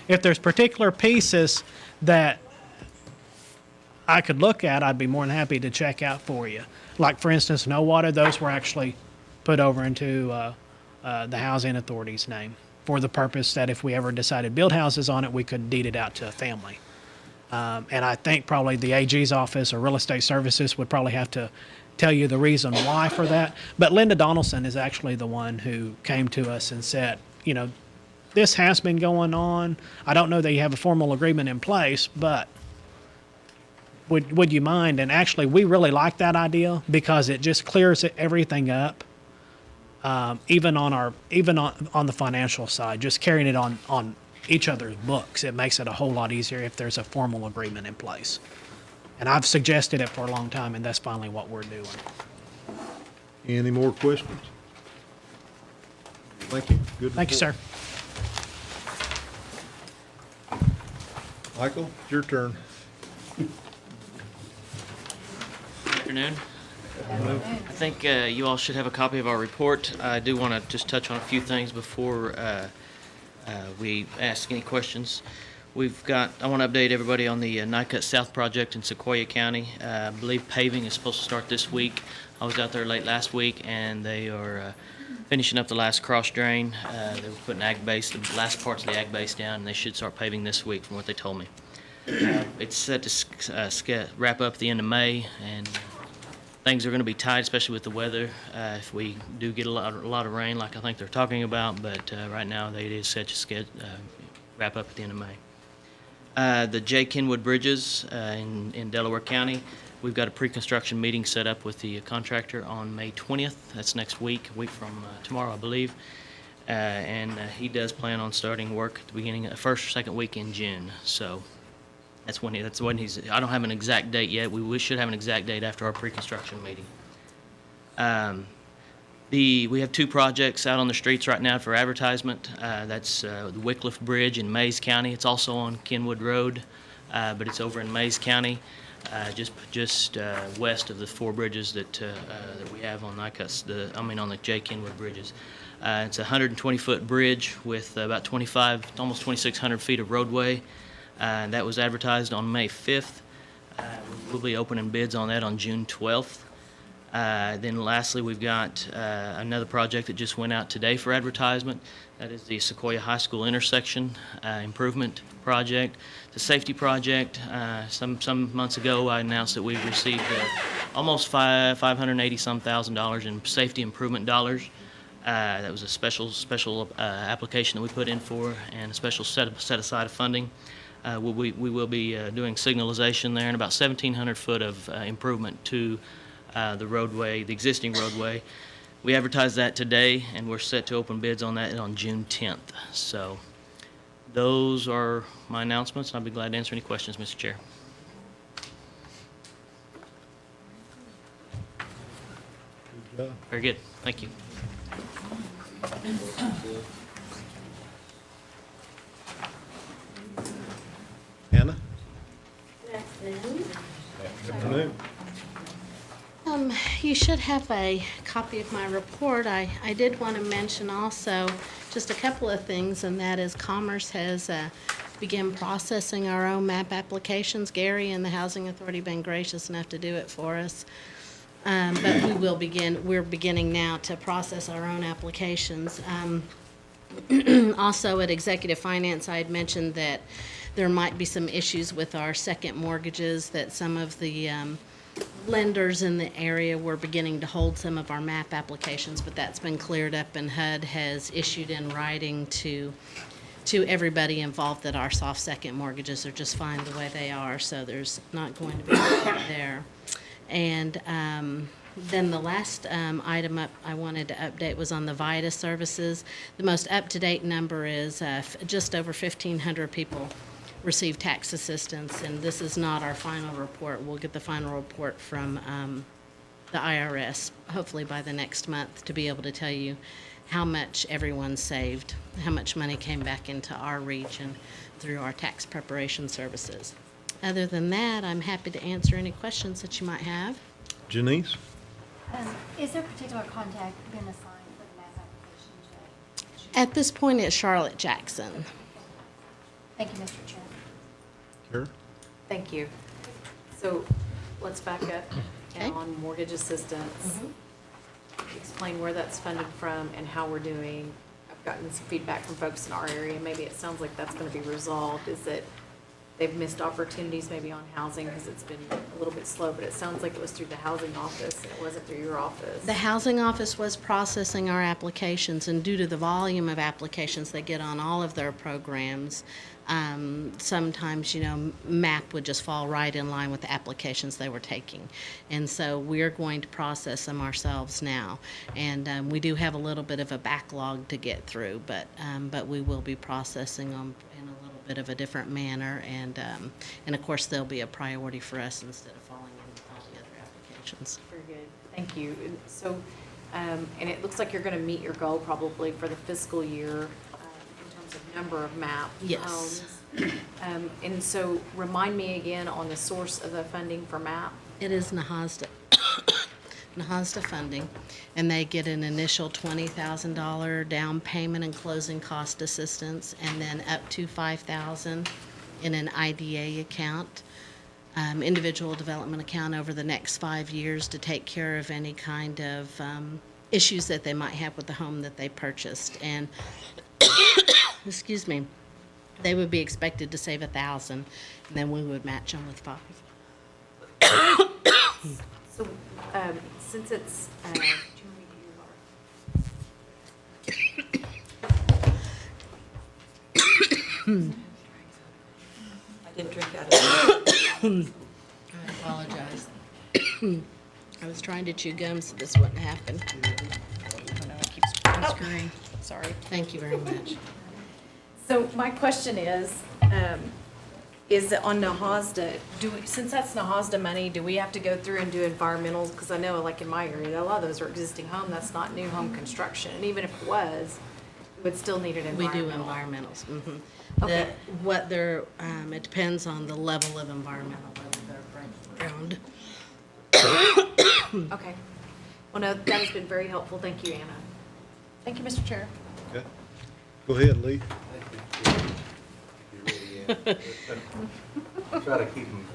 if there's particular pieces that I could look at, I'd be more than happy to check out for you. Like, for instance, no water, those were actually put over into the housing authority's name for the purpose that if we ever decided to build houses on it, we could deed it out to a family. And I think probably the AG's office or real estate services would probably have to tell you the reason why for that. But Linda Donaldson is actually the one who came to us and said, you know, this has been going on. I don't know that you have a formal agreement in place, but would you mind? And actually, we really like that idea because it just clears everything up, even on the financial side. Just carrying it on each other's books, it makes it a whole lot easier if there's a formal agreement in place. And I've suggested it for a long time, and that's finally what we're doing. Any more questions? Thank you. Good Thank you, report. sir. Michael, it's your turn. Afternoon. I think you all should have a copy of our report. I do want to just touch on a few things before we ask any questions. I want to update everybody on the Nycut South project in Sequoyah County. I believe paving is supposed to start this week. I was out there late last week, and they are finishing up the last cross drain. They were putting the last parts of the ag base down, and they should start paving this week from what they told me. It's set to wrap up at the end of May, and things are going to be tight, especially with the weather. If we do get a lot of rain, like I think they're talking about, but right now it is set to wrap up at the end of May. The J. Kenwood Bridges in Delaware County, we've got a pre-construction meeting set up with the contractor on May 20th. That's next week, a week from tomorrow, I believe. And he does plan on starting work at the beginning, first or second week in June. So that's when he's. I don't have an exact date yet. We should have an exact date after our pre-construction meeting. We have two projects out on the streets right now for advertisement. That's the Wycliffe Bridge in Mays County. It's also on Kenwood Road, but it's over in Mays County, just west of the four bridges that we have on on the J. Kenwood bridges. It's a 120-foot bridge with about almost 2,600 feet of roadway. That was advertised on May 5th. We'll be opening bids on that on June 12th. Then lastly, we've got another project that just went out today for advertisement. That is the Sequoyah High School intersection improvement project. It's a safety project. Some months ago, I announced that we've received almost $580-some thousand in safety improvement dollars. That was a special application that we put in for, and a special set aside of funding. We will be doing signalization there and about 1,700 foot of improvement to the existing roadway. We advertised that today, and we're set to open bids on that on June 10th. So those are my announcements. I'll be glad to answer any questions, Mr. Chair. Good job. Very good. Thank you. Hannah? Good afternoon. Afternoon. You should have a copy of my report. I did want to mention also just a couple of things, and that is Commerce has begun processing our own map applications. Gary and the Housing Authority have been gracious enough to do it for us. But we're beginning now to process our own applications. Also at Executive Finance, I had mentioned that there might be some issues with our second mortgages, that some of the lenders in the area were beginning to hold some of our MAP applications, but that's been cleared up, and HUD has issued in writing to everybody involved that our soft second mortgages are just fine the way they are, so there's not going to be anything there. And then the last item up I wanted to update was on the VITA services. The most up-to-date number is just over 1,500 people receive tax assistance, and this is not our final report. We'll get the final report from the IRS, hopefully by the next month, to be able to tell you how much everyone saved, how much money came back into our region through our tax preparation services. Other than that, I'm happy to answer any questions that you might have. Janice? Is there a particular contact been assigned for the mass application At this point, it's Charlotte Jackson. Thank you, Mr. Chair. Kara? Thank you. So let's back up Okay. on mortgage assistance. Explain where that's funded from and how we're doing. I've gotten some feedback from folks in our area. Maybe it sounds like that's going to be resolved. Is that they've missed opportunities maybe on housing because it's been a little bit slow, but it sounds like it was through the housing office and it wasn't through your office. The housing office was processing our applications, and due to the volume of applications they get on all of their programs, sometimes, MAP would just fall right in line with the applications they were taking. And so we're going to process them ourselves now. And we do have a little bit of a backlog to get through, but we will be processing them in a little bit of a different manner. And of course, they'll be a priority for us instead of falling in with all the other applications. Very good. Thank you. And so, and it looks like you're going to meet your goal probably for the fiscal year in terms of number of MAP Yes. homes. And so remind me again on the source of the funding for MAP. It is NAHASDA. NAHASDA funding, and they get an initial $20,000 down payment and closing cost assistance, and then up to $5,000 in an IDA account, individual development account over the next 5 years to take care of any kind of issues that they might have with the home that they purchased. And excuse me, they would be expected to save $1,000, and then we would match them with $5,000. So since it's, I didn't drink out of it. I apologize. I was trying to chew gum so this wouldn't happen. Oh no, it keeps unscrewing. Sorry. Thank you very much. so my question is that on NAHASDA, since that's NAHASDA money, do we have to go through and do environmentals? Because I know like in my area, a lot of those are existing home, that's not new home construction. And even if it was, we would still need an We do environmental. environmentals. Mhm. Okay. What they're, it depends on the level of environmental, whether they're ground. Okay. Well, no, that has been very helpful. Thank you, Anna. Thank you, Mr. Chair. Okay. Go ahead, Lee. Try to keep them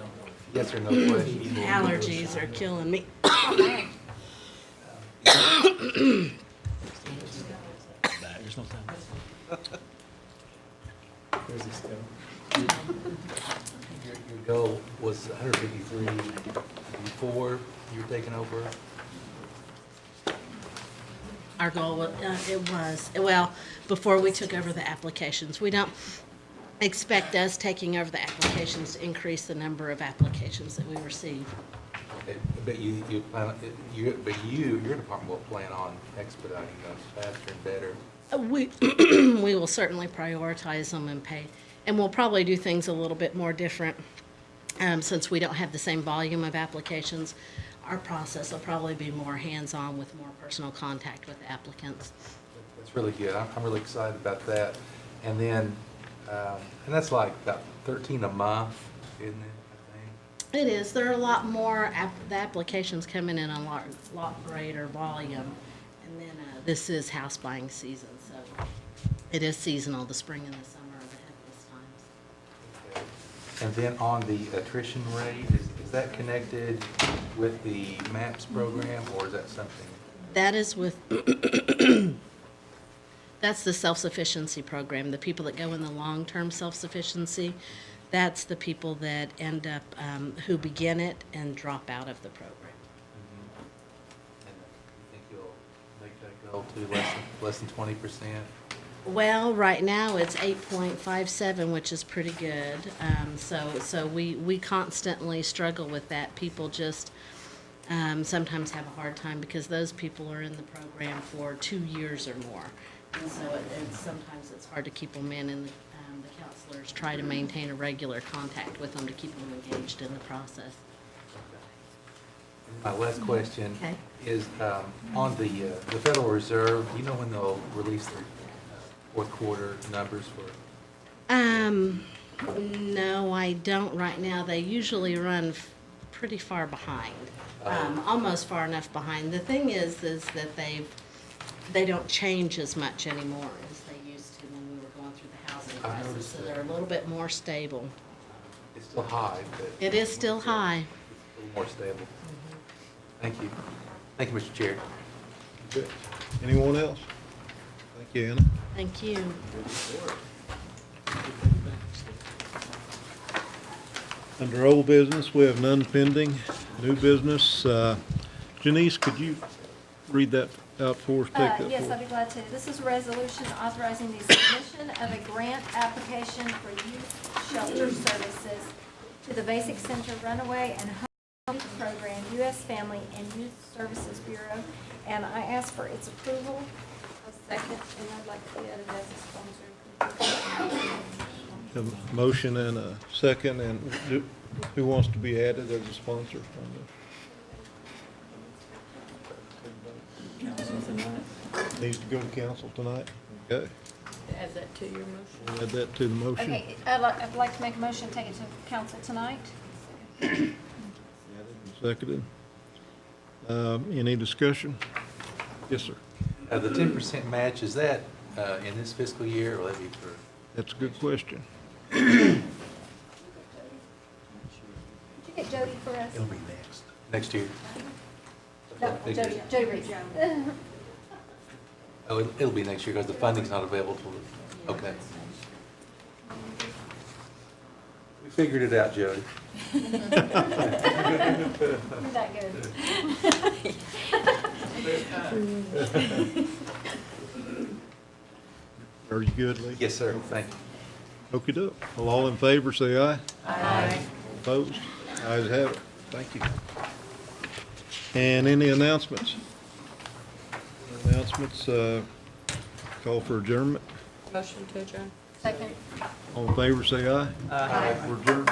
yes or no questions. Allergies are killing me. There's no time. Where's this go? Your goal was 153 before you were taking over? Our goal, well, before we took over the applications. We don't expect us taking over the applications to increase the number of applications that we receive. Okay, but you plan, your department will plan on expediting those faster and better. We will certainly prioritize them and pay, and we'll probably do things a little bit more different. Since we don't have the same volume of applications, our process will probably be more hands-on with more personal contact with applicants. That's really good. I'm really excited about that. And then, and that's like about 13 a month, isn't it, I think? It is. There are a lot more, the applications come in a lot greater volume. And then this is house buying season, so it is seasonal. The spring and the summer are the happiest times. Okay. And then on the attrition rate, is that connected with the MAPS program, or is that something? That is with, that's the self-sufficiency program. The people that go in the long-term self-sufficiency, that's the people that end up, who begin it and drop out of the program. And you think you'll make that goal to less than 20%? Well, right now it's 8.57, which is pretty good. So we constantly struggle with that. People just sometimes have a hard time because those people are in the program for 2 years or more. And so sometimes it's hard to keep them in, and the counselors try to maintain a regular contact with them to keep them engaged in the process. My last question Okay. is on the Federal Reserve. Do you know when they'll release their fourth quarter numbers for? No, I don't right now. They usually run pretty far behind, almost far enough behind. The thing is that they don't change as much anymore as they used to when we were going through the housing I crisis. noticed So that. they're a little bit more stable. It's still high, but It is still high. a little more stable. Thank you. Thank you, Mr. Chair. Okay. Anyone else? Thank you, Anna. Thank you. Under old business, we have none pending. New business, Janice, could you read that out for us? Take that Yes, for I'd us. be glad to. This is a resolution authorizing the submission of a grant application for youth shelter services to the Basic Center Runaway and Home Program, U.S. Family and Youth Services Bureau, and I ask for its approval. A second, and I'd like to be added as a sponsor. A motion and a second, and who wants to be added as a sponsor on this? Needs to go to council tonight? Okay. Add that to your motion. Add that to the motion. Okay, I'd like to make a motion, take it to council tonight. Seconded. Any discussion? Yes, sir. The 10% match, is that in this fiscal year, or will that be for? That's a good question. Could you get Jody for us? It'll be next year. No, Jody Reed. Oh, it'll be next year because the funding's not available till, okay. We figured it out, Jody. You're that good. Are you good, Lee? Yes, sir. Thank you. Okey-doke. Well, all in favor, say aye. Aye. Opposed? Ayes have it. Thank you. And any announcements? Announcements, call for adjournment. Motion to adjourn. Second. All in favor, say aye. Aye. We're adjourned.